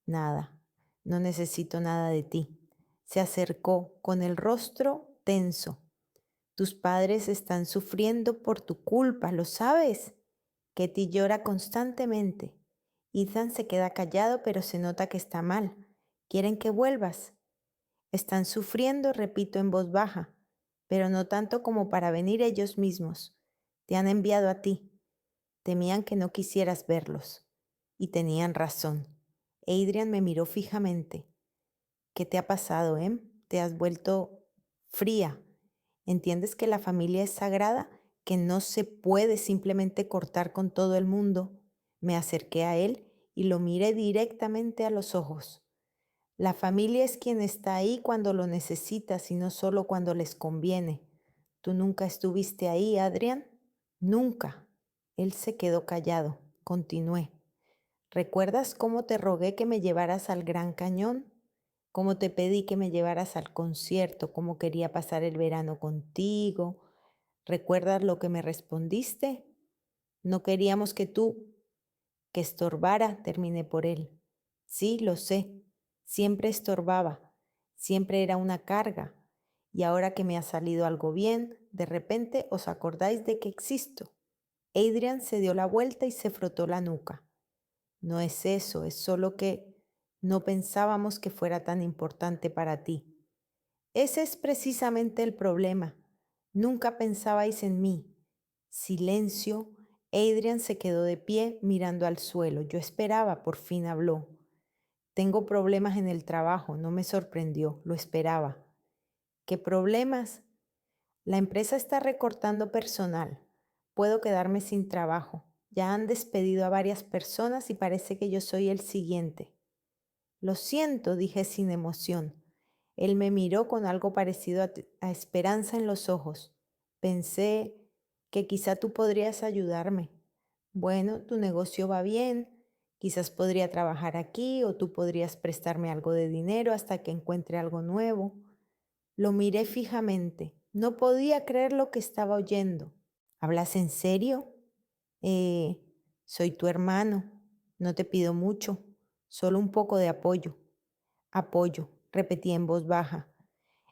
Nada, no necesito nada de ti. Se acercó con el rostro tenso. Tus padres están sufriendo por tu culpa, ¿lo sabes? Ketty llora constantemente. Ethan se queda callado, pero se nota que está mal. Quieren que vuelvas. Están sufriendo, repito en voz baja, pero no tanto como para venir ellos mismos. Te han enviado a ti. Temían que no quisieras verlos. Y tenían razón. Adrian me miró fijamente. ¿Qué te ha pasado, Em? Te has vuelto fría. ¿Entiendes que la familia es sagrada? ¿Que no se puede simplemente cortar con todo el mundo? Me acerqué a él y lo miré directamente a los ojos. La familia es quien está ahí cuando lo necesitas y no solo cuando les conviene. ¿Tú nunca estuviste ahí, Adrián? Nunca. Él se quedó callado. Continué. ¿Recuerdas cómo te rogué que me llevaras al Gran Cañón? ¿Cómo te pedí que me llevaras al concierto? ¿Cómo quería pasar el verano contigo? ¿Recuerdas lo que me respondiste? No queríamos que estorbara, terminé por él. Sí, lo sé. Siempre estorbaba. Siempre era una carga. Y ahora que me ha salido algo bien, de repente os acordáis de que existo. Adrian se dio la vuelta y se frotó la nuca. No es eso, es solo que no pensábamos que fuera tan importante para ti. Ese es precisamente el problema. Nunca pensabais en mí. Silencio. Adrian se quedó de pie mirando al suelo. Yo esperaba, por fin habló. Tengo problemas en el trabajo, no me sorprendió, lo esperaba. ¿Qué problemas? La empresa está recortando personal. Puedo quedarme sin trabajo. Ya han despedido a varias personas y parece que yo soy el siguiente. Lo siento, dije sin emoción. Él me miró con algo parecido a esperanza en los ojos. Pensé que quizá tú podrías ayudarme. Bueno, tu negocio va bien, quizás podría trabajar aquí o tú podrías prestarme algo de dinero hasta que encuentre algo nuevo. Lo miré fijamente. No podía creer lo que estaba oyendo. ¿Hablas en serio? Eh, Soy tu hermano. No te pido mucho, solo un poco de apoyo. Apoyo, repetí en voz baja.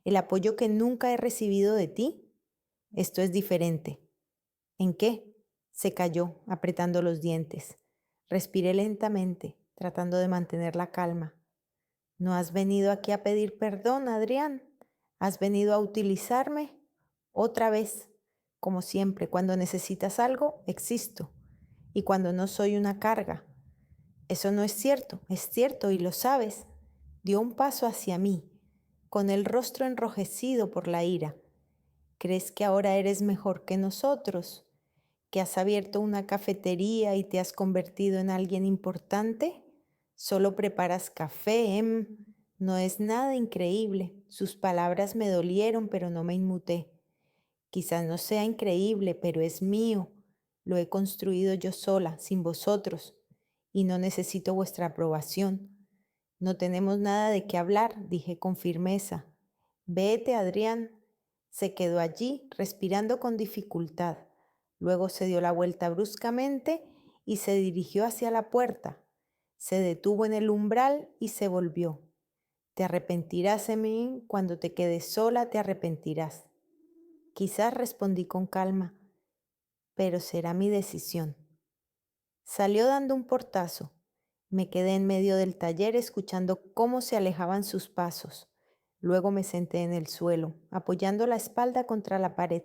¿El apoyo que nunca he recibido de ti? Esto es diferente. ¿En qué? Se calló, apretando los dientes. Respiré lentamente, tratando de mantener la calma. ¿No has venido aquí a pedir perdón, Adrián? ¿Has venido a utilizarme? Otra vez. Como siempre, cuando necesitas algo, existo. Y cuando no soy una carga. Eso no es cierto y lo sabes. Dio un paso hacia mí, con el rostro enrojecido por la ira. ¿Crees que ahora eres mejor que nosotros? ¿Que has abierto una cafetería y te has convertido en alguien importante? Solo preparas café, No es nada increíble. Sus palabras me dolieron, pero no me inmuté. Quizás no sea increíble, pero es mío. Lo he construido yo sola, sin vosotros, y no necesito vuestra aprobación. No tenemos nada de qué hablar, dije con firmeza. Vete, Adrián. Se quedó allí, respirando con dificultad. Luego se dio la vuelta bruscamente y se dirigió hacia la puerta. Se detuvo en el umbral y se volvió. Te arrepentirás, Emmy, cuando te quedes sola te arrepentirás. Quizás respondí con calma, pero será mi decisión. Salió dando un portazo. Me quedé en medio del taller escuchando cómo se alejaban sus pasos. Luego me senté en el suelo, apoyando la espalda contra la pared.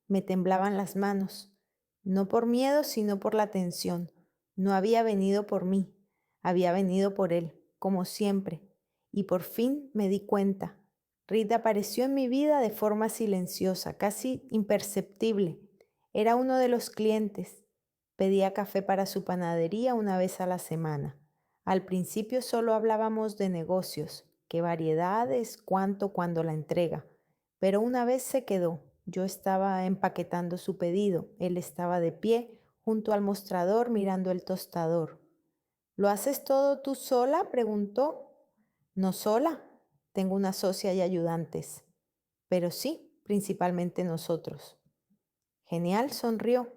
Me temblaban las manos, no por miedo, sino por la tensión. No había venido por mí, había venido por él, como siempre. Y por fin me di cuenta. Rita apareció en mi vida de forma silenciosa, casi imperceptible. Era uno de los clientes. Pedía café para su panadería una vez a la semana. Al principio solo hablábamos de negocios, qué variedades, cuánto, cuándo la entrega. Pero una vez se quedó. Yo estaba empaquetando su pedido. Él estaba de pie junto al mostrador mirando el tostador. ¿Lo haces todo tú sola?, preguntó. No sola. Tengo una socia y ayudantes. Pero sí, principalmente nosotros. Genial, sonrió.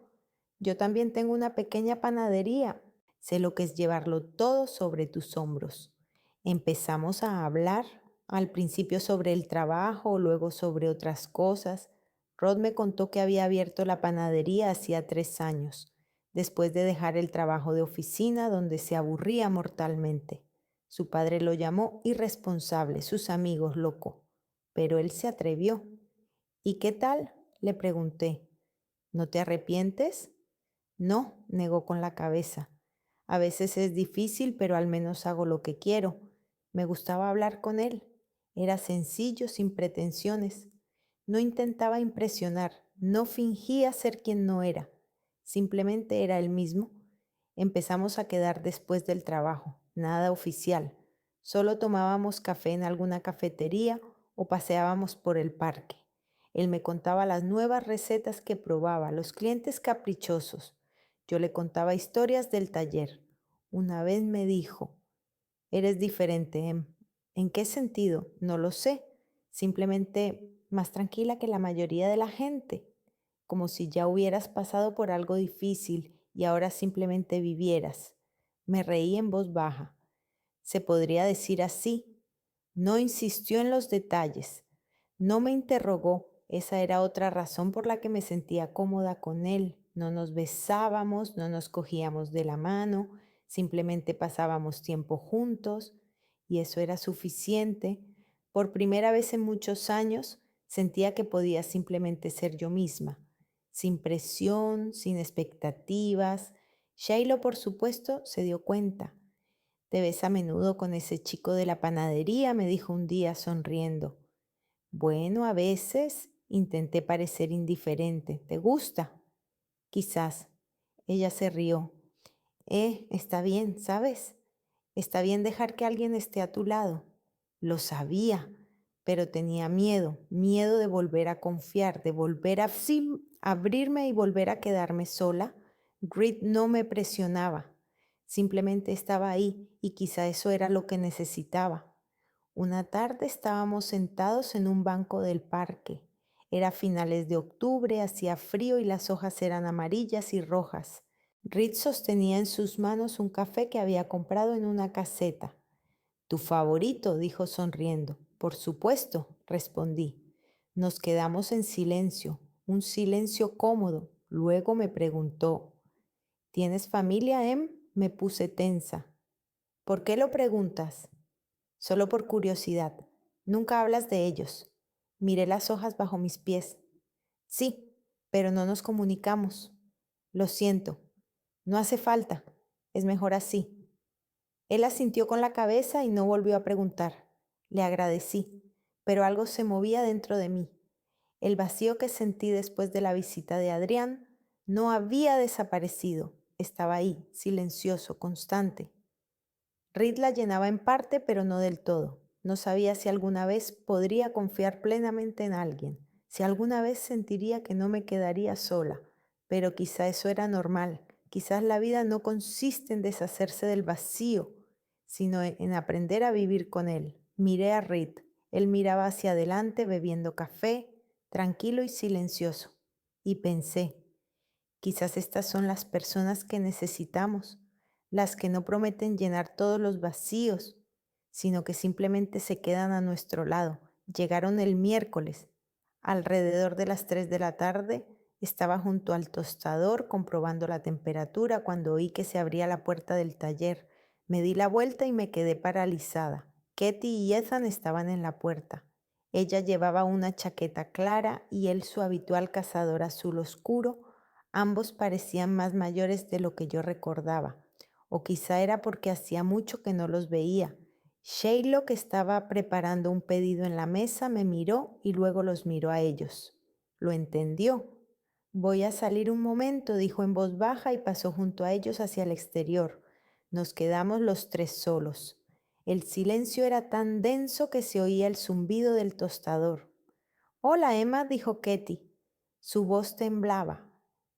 Yo también tengo una pequeña panadería. Sé lo que es llevarlo todo sobre tus hombros. Empezamos a hablar, al principio sobre el trabajo, luego sobre otras cosas. Rod me contó que había abierto la panadería hacía 3 años, después de dejar el trabajo de oficina donde se aburría mortalmente. Su padre lo llamó irresponsable, sus amigos loco, pero él se atrevió. ¿Y qué tal?, le pregunté. ¿No te arrepientes? No, negó con la cabeza. A veces es difícil, pero al menos hago lo que quiero. Me gustaba hablar con él. Era sencillo, sin pretensiones. No intentaba impresionar, no fingía ser quien no era. Simplemente era él mismo. Empezamos a quedar después del trabajo, nada oficial. Solo tomábamos café en alguna cafetería o paseábamos por el parque. Él me contaba las nuevas recetas que probaba, los clientes caprichosos. Yo le contaba historias del taller. Una vez me dijo: eres diferente, Em. ¿En qué sentido? No lo sé. Simplemente más tranquila que la mayoría de la gente. Como si ya hubieras pasado por algo difícil y ahora simplemente vivieras. Me reí en voz baja. Se podría decir así. No insistió en los detalles. No me interrogó. Esa era otra razón por la que me sentía cómoda con él. No nos besábamos, no nos cogíamos de la mano, simplemente pasábamos tiempo juntos y eso era suficiente. Por primera vez en muchos años sentía que podía simplemente ser yo misma, sin presión, sin expectativas. Shiloh, por supuesto, se dio cuenta. Te ves a menudo con ese chico de la panadería, me dijo un día sonriendo. Bueno, a veces intenté parecer indiferente. ¿Te gusta? Quizás. Ella se rió. Está bien, ¿sabes? Está bien dejar que alguien esté a tu lado. Lo sabía, pero tenía miedo, miedo de volver a confiar, de volver a abrirme y volver a quedarme sola. Grit no me presionaba, simplemente estaba ahí y quizá eso era lo que necesitaba. Una tarde estábamos sentados en un banco del parque. Era finales de octubre, hacía frío y las hojas eran amarillas y rojas. Reed sostenía en sus manos un café que había comprado en una caseta. «¿Tu favorito?», dijo sonriendo. «Por supuesto», respondí. Nos quedamos en silencio, un silencio cómodo. Luego me preguntó: «¿Tienes familia, Em?». Me puse tensa. «¿Por qué lo preguntas?». «Solo por curiosidad. Nunca hablas de ellos». Miré las hojas bajo mis pies. «Sí, pero no nos comunicamos». «Lo siento. No hace falta. Es mejor así». Él asintió con la cabeza y no volvió a preguntar. Le agradecí, pero algo se movía dentro de mí. El vacío que sentí después de la visita de Adrián no había desaparecido. Estaba ahí, silencioso, constante. Reed la llenaba en parte, pero no del todo. No sabía si alguna vez podría confiar plenamente en alguien, si alguna vez sentiría que no me quedaría sola, pero quizá eso era normal. Quizás la vida no consiste en deshacerse del vacío, sino en aprender a vivir con él. Miré a Reed. Él miraba hacia adelante bebiendo café, tranquilo y silencioso. Y pensé, quizás estas son las personas que necesitamos, las que no prometen llenar todos los vacíos, sino que simplemente se quedan a nuestro lado. Llegaron el miércoles. Alrededor de las 3 de la tarde estaba junto al tostador comprobando la temperatura cuando oí que se abría la puerta del taller. Me di la vuelta y me quedé paralizada. Katie y Ethan estaban en la puerta. Ella llevaba una chaqueta clara y él su habitual cazador azul oscuro. Ambos parecían más mayores de lo que yo recordaba, o quizá era porque hacía mucho que no los veía. Shiloh, que estaba preparando un pedido en la mesa, me miró y luego los miró a ellos. Lo entendió. Voy a salir un momento, dijo en voz baja y pasó junto a ellos hacia el exterior. Nos quedamos los tres solos. El silencio era tan denso que se oía el zumbido del tostador. Hola, Emma, dijo Ketty. Su voz temblaba.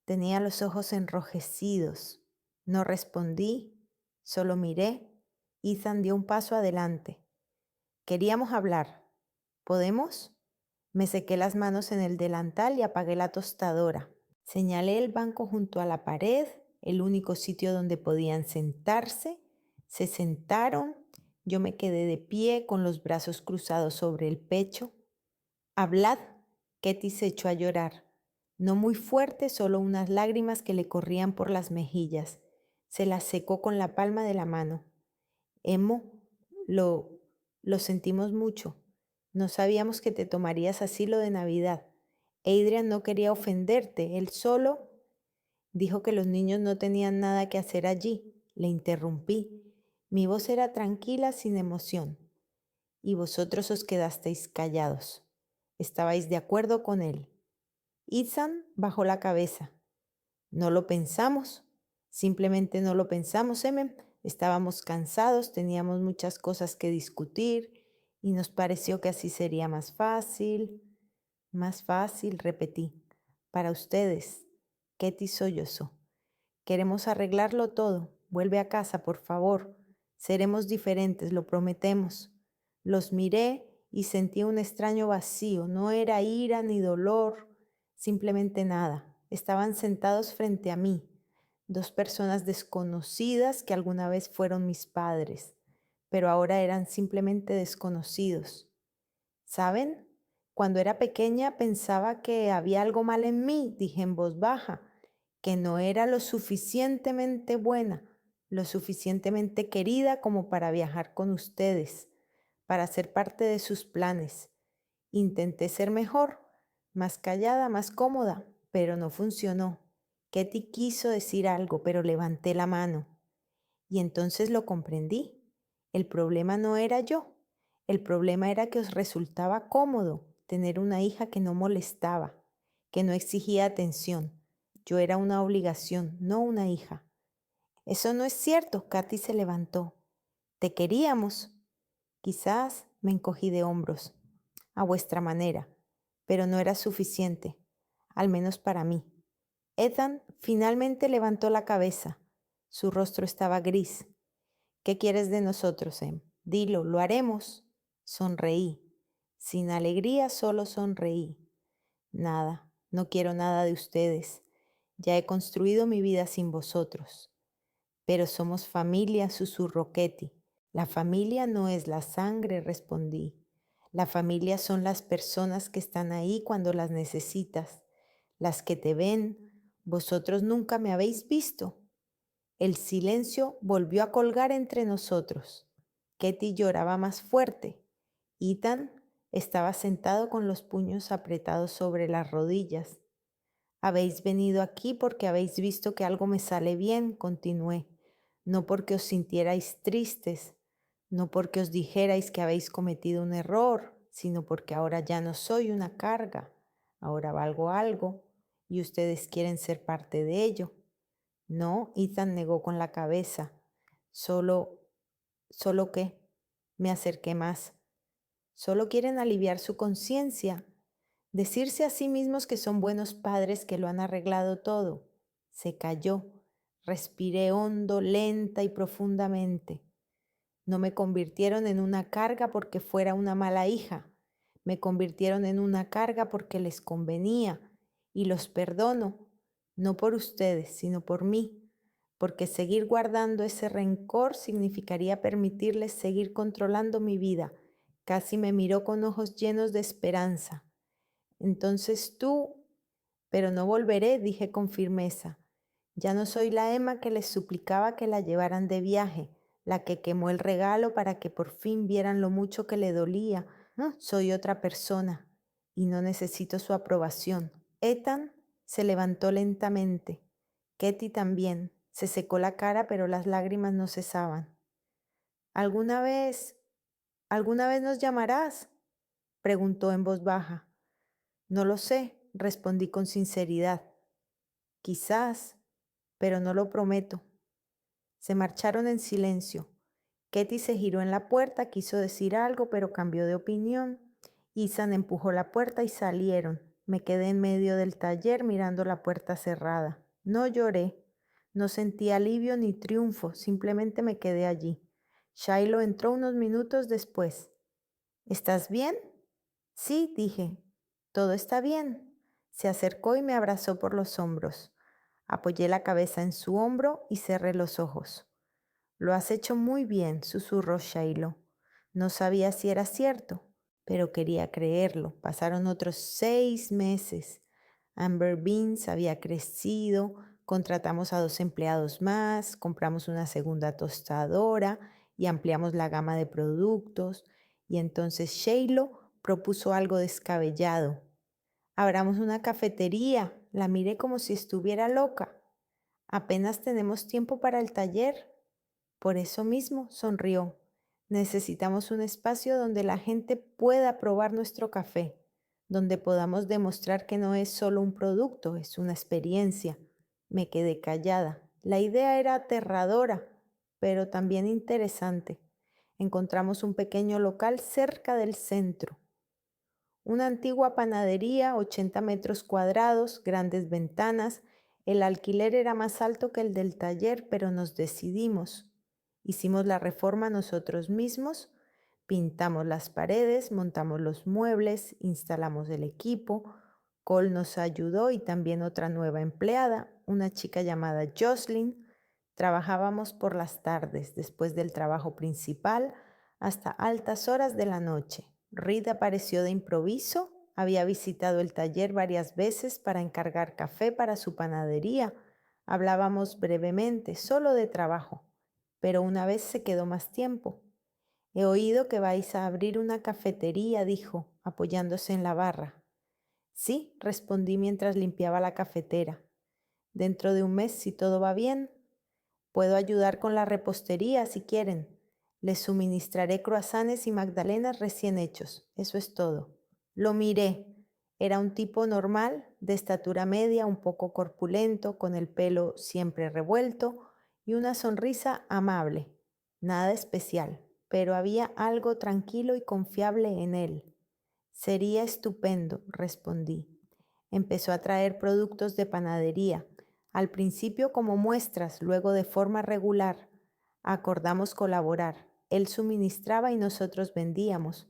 Tenía los ojos enrojecidos. No respondí, solo miré. Ethan dio un paso adelante. Queríamos hablar. ¿Podemos? Me sequé las manos en el delantal y apagué la tostadora. Señalé el banco junto a la pared, el único sitio donde podían sentarse. Se sentaron. Yo me quedé de pie con los brazos cruzados sobre el pecho. Hablad. Ketty se echó a llorar. No muy fuerte, solo unas lágrimas que le corrían por las mejillas. Se las secó con la palma de la mano. Emo, lo, lo sentimos mucho. No sabíamos que te tomarías así lo de Navidad. Adrian no quería ofenderte, él solo dijo que los niños no tenían nada que hacer allí. Le interrumpí. Mi voz era tranquila, sin emoción. Y vosotros os quedasteis callados. Estabais de acuerdo con él. Ethan bajó la cabeza. No lo pensamos. Simplemente no lo pensamos, Emem. Estábamos cansados, teníamos muchas cosas que discutir y nos pareció que así sería más fácil, repetí. Para ustedes, Ketty sollozó. Queremos arreglarlo todo. Vuelve a casa, por favor. Seremos diferentes, lo prometemos. Los miré y sentí un extraño vacío. No era ira ni dolor, simplemente nada. Estaban sentados frente a mí, dos personas desconocidas que alguna vez fueron mis padres, pero ahora eran simplemente desconocidos. ¿Saben? Cuando era pequeña pensaba que había algo mal en mí, dije en voz baja, que no era lo suficientemente buena, lo suficientemente querida como para viajar con ustedes, para ser parte de sus planes. Intenté ser mejor, más callada, más cómoda, pero no funcionó. Ketty quiso decir algo, pero levanté la mano. Y entonces lo comprendí. El problema no era yo. El problema era que os resultaba cómodo tener una hija que no molestaba, que no exigía atención. Yo era una obligación, no una hija. Eso no es cierto, Katy se levantó. Te queríamos. Quizás me encogí de hombros, a vuestra manera, pero no era suficiente, al menos para mí. Ethan finalmente levantó la cabeza. Su rostro estaba gris. ¿Qué quieres de nosotros, Em? Dilo, lo haremos. Sonreí. Sin alegría, solo sonreí. Nada, no quiero nada de ustedes. Ya he construido mi vida sin vosotros. Pero somos familia, susurró Ketty. La familia no es la sangre, respondí. La familia son las personas que están ahí cuando las necesitas, las que te ven. Vosotros nunca me habéis visto. El silencio volvió a colgar entre nosotros. Ketty lloraba más fuerte. Ethan estaba sentado con los puños apretados sobre las rodillas. Habéis venido aquí porque habéis visto que algo me sale bien, continué, no porque os sintierais tristes, no porque os dijerais que habéis cometido un error, sino porque ahora ya no soy una carga, ahora valgo algo y ustedes quieren ser parte de ello. No, Ethan negó con la cabeza. ¿Solo qué? Me acerqué más. Solo quieren aliviar su conciencia, decirse a sí mismos que son buenos padres que lo han arreglado todo. Se calló. Respiré hondo, lenta y profundamente. No me convirtieron en una carga porque fuera una mala hija. Me convirtieron en una carga porque les convenía y los perdono, no por ustedes, sino por mí, porque seguir guardando ese rencor significaría permitirles seguir controlando mi vida. Casi me miró con ojos llenos de esperanza. Entonces tú, pero no volveré, dije con firmeza. Ya no soy la Emma que les suplicaba que la llevaran de viaje, la que quemó el regalo para que por fin vieran lo mucho que le dolía. No, soy otra persona y no necesito su aprobación. Ethan se levantó lentamente. Ketty también. Se secó la cara, pero las lágrimas no cesaban. ¿Alguna vez, alguna vez nos llamarás? Preguntó en voz baja. No lo sé, respondí con sinceridad. Quizás, pero no lo prometo. Se marcharon en silencio. Katie se giró en la puerta, quiso decir algo, pero cambió de opinión. Ethan empujó la puerta y salieron. Me quedé en medio del taller mirando la puerta cerrada. No lloré, no sentí alivio ni triunfo, simplemente me quedé allí. Shiloh entró unos minutos después. ¿Estás bien? Sí, dije. Todo está bien. Se acercó y me abrazó por los hombros. Apoyé la cabeza en su hombro y cerré los ojos. Lo has hecho muy bien, susurró Shiloh. No sabía si era cierto, pero quería creerlo. Pasaron otros 6 meses. Amber Beans había crecido, contratamos a 2 empleados más, compramos una segunda tostadora y ampliamos la gama de productos. Y entonces Shiloh propuso algo descabellado. Abramos una cafetería. La miré como si estuviera loca. Apenas tenemos tiempo para el taller. Por eso mismo, sonrió. Necesitamos un espacio donde la gente pueda probar nuestro café, donde podamos demostrar que no es solo un producto, es una experiencia. Me quedé callada. La idea era aterradora, pero también interesante. Encontramos un pequeño local cerca del centro. Una antigua panadería, 80 metros cuadrados, grandes ventanas. El alquiler era más alto que el del taller, pero nos decidimos. Hicimos la reforma nosotros mismos, pintamos las paredes, montamos los muebles, instalamos el equipo. Cole nos ayudó y también otra nueva empleada, una chica llamada Jocelyn. Trabajábamos por las tardes, después del trabajo principal, hasta altas horas de la noche. Reed apareció de improviso, había visitado el taller varias veces para encargar café para su panadería. Hablábamos brevemente, solo de trabajo, pero una vez se quedó más tiempo. He oído que vais a abrir una cafetería, dijo, apoyándose en la barra. Sí, respondí mientras limpiaba la cafetera. Dentro de un mes, si todo va bien, puedo ayudar con la repostería si quieren. Les suministraré croissants y magdalenas recién hechos. Eso es todo. Lo miré. Era un tipo normal, de estatura media, un poco corpulento, con el pelo siempre revuelto y una sonrisa amable. Nada especial, pero había algo tranquilo y confiable en él. Sería estupendo, respondí. Empezó a traer productos de panadería, al principio como muestras, luego de forma regular. Acordamos colaborar. Él suministraba y nosotros vendíamos.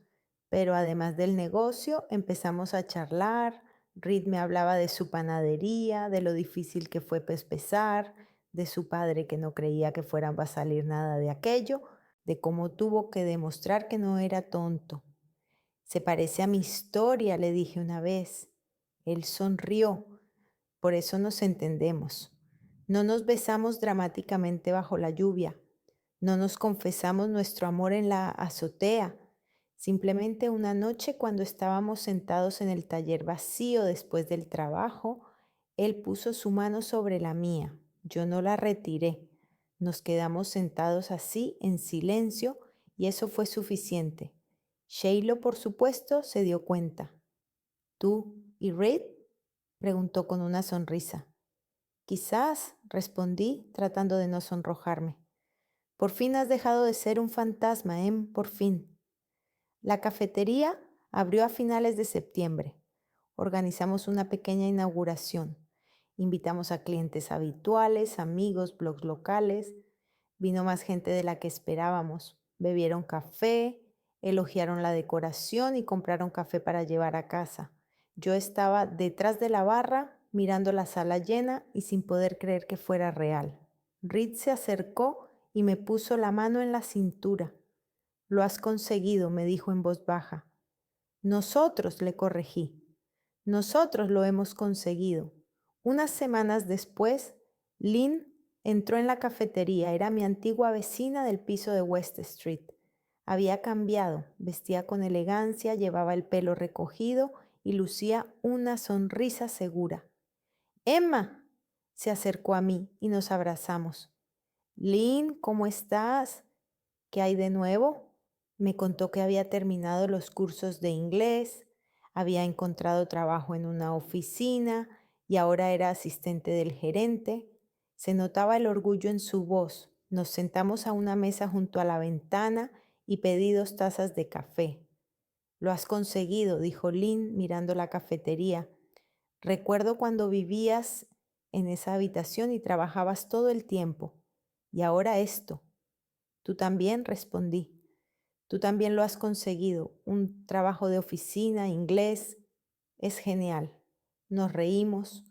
Pero además del negocio, empezamos a charlar. Reed me hablaba de su panadería, de lo difícil que fue pesar, de su padre que no creía que fuera a salir nada de aquello, de cómo tuvo que demostrar que no era tonto. Se parece a mi historia, le dije una vez. Él sonrió. Por eso nos entendemos. No nos besamos dramáticamente bajo la lluvia. No nos confesamos nuestro amor en la azotea. Simplemente una noche cuando estábamos sentados en el taller vacío después del trabajo, él puso su mano sobre la mía. Yo no la retiré. Nos quedamos sentados así en silencio y eso fue suficiente. Shiloh, por supuesto, se dio cuenta. ¿Tú y Reed? Preguntó con una sonrisa. Quizás, respondí, tratando de no sonrojarme. Por fin has dejado de ser un fantasma, Em, por fin. La cafetería abrió a finales de septiembre. Organizamos una pequeña inauguración. Invitamos a clientes habituales, amigos, blogs locales. Vino más gente de la que esperábamos. Bebieron café, elogiaron la decoración y compraron café para llevar a casa. Yo estaba detrás de la barra, mirando la sala llena y sin poder creer que fuera real. Reed se acercó y me puso la mano en la cintura. Lo has conseguido, me dijo en voz baja. Nosotros, le corregí. Nosotros lo hemos conseguido. Unas semanas después, Lynn entró en la cafetería. Era mi antigua vecina del piso de West Street. Había cambiado, vestía con elegancia, llevaba el pelo recogido y lucía una sonrisa segura. Emma se acercó a mí y nos abrazamos. Lynn, ¿cómo estás? ¿Qué hay de nuevo? Me contó que había terminado los cursos de inglés, había encontrado trabajo en una oficina y ahora era asistente del gerente. Se notaba el orgullo en su voz. Nos sentamos a una mesa junto a la ventana y pedí 2 tazas de café. Lo has conseguido, dijo Lynn mirando la cafetería. Recuerdo cuando vivías en esa habitación y trabajabas todo el tiempo. Y ahora esto. Tú también, respondí. Tú también lo has conseguido. Un trabajo de oficina, inglés. Es genial. Nos reímos,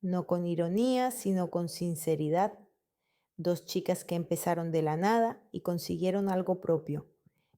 no con ironía, sino con sinceridad. 2 chicas que empezaron de la nada y consiguieron algo propio.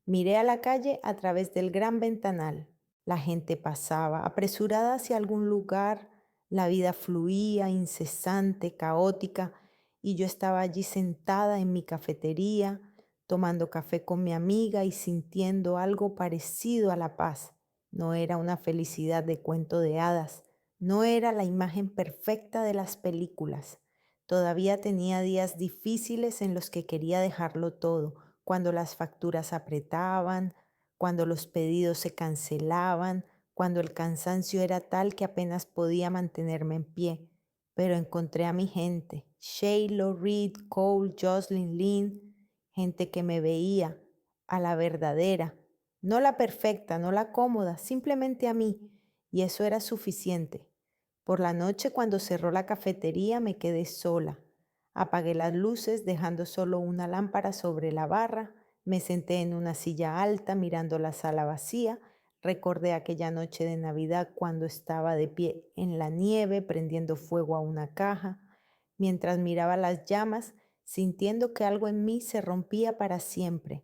Miré a la calle a través del gran ventanal. La gente pasaba, apresurada hacia algún lugar, la vida fluía, incesante, caótica, y yo estaba allí sentada en mi cafetería, tomando café con mi amiga y sintiendo algo parecido a la paz. No era una felicidad de cuento de hadas, no era la imagen perfecta de las películas. Todavía tenía días difíciles en los que quería dejarlo todo, cuando las facturas apretaban, cuando los pedidos se cancelaban, cuando el cansancio era tal que apenas podía mantenerme en pie. Pero encontré a mi gente, Shaylo, Reed, Cole, Jocelyn, Lynn, gente que me veía, a la verdadera, no la perfecta, no la cómoda, simplemente a mí, y eso era suficiente. Por la noche, cuando cerró la cafetería, me quedé sola. Apagué las luces, dejando solo una lámpara sobre la barra. Me senté en una silla alta, mirando la sala vacía. Recordé aquella noche de Navidad cuando estaba de pie en la nieve, prendiendo fuego a una caja, mientras miraba las llamas, sintiendo que algo en mí se rompía para siempre.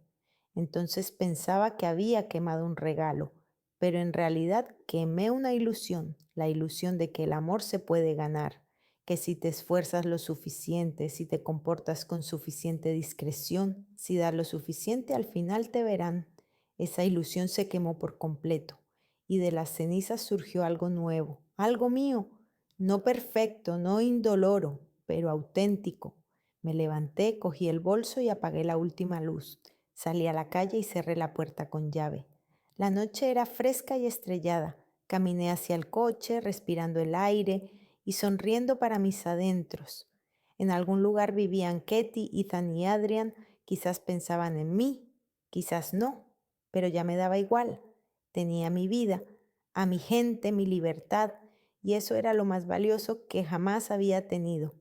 Entonces pensaba que había quemado un regalo, pero en realidad quemé una ilusión, la ilusión de que el amor se puede ganar, que si te esfuerzas lo suficiente, si te comportas con suficiente discreción, si das lo suficiente, al final te verán. Esa ilusión se quemó por completo y de las cenizas surgió algo nuevo, algo mío, no perfecto, no indoloro, pero auténtico. Me levanté, cogí el bolso y apagué la última luz. Salí a la calle y cerré la puerta con llave. La noche era fresca y estrellada. Caminé hacia el coche, respirando el aire y sonriendo para mis adentros. En algún lugar vivían Katie, Ethan y Adrian. Quizás pensaban en mí, quizás no, pero ya me daba igual. Tenía mi vida, a mi gente, mi libertad, y eso era lo más valioso que jamás había tenido.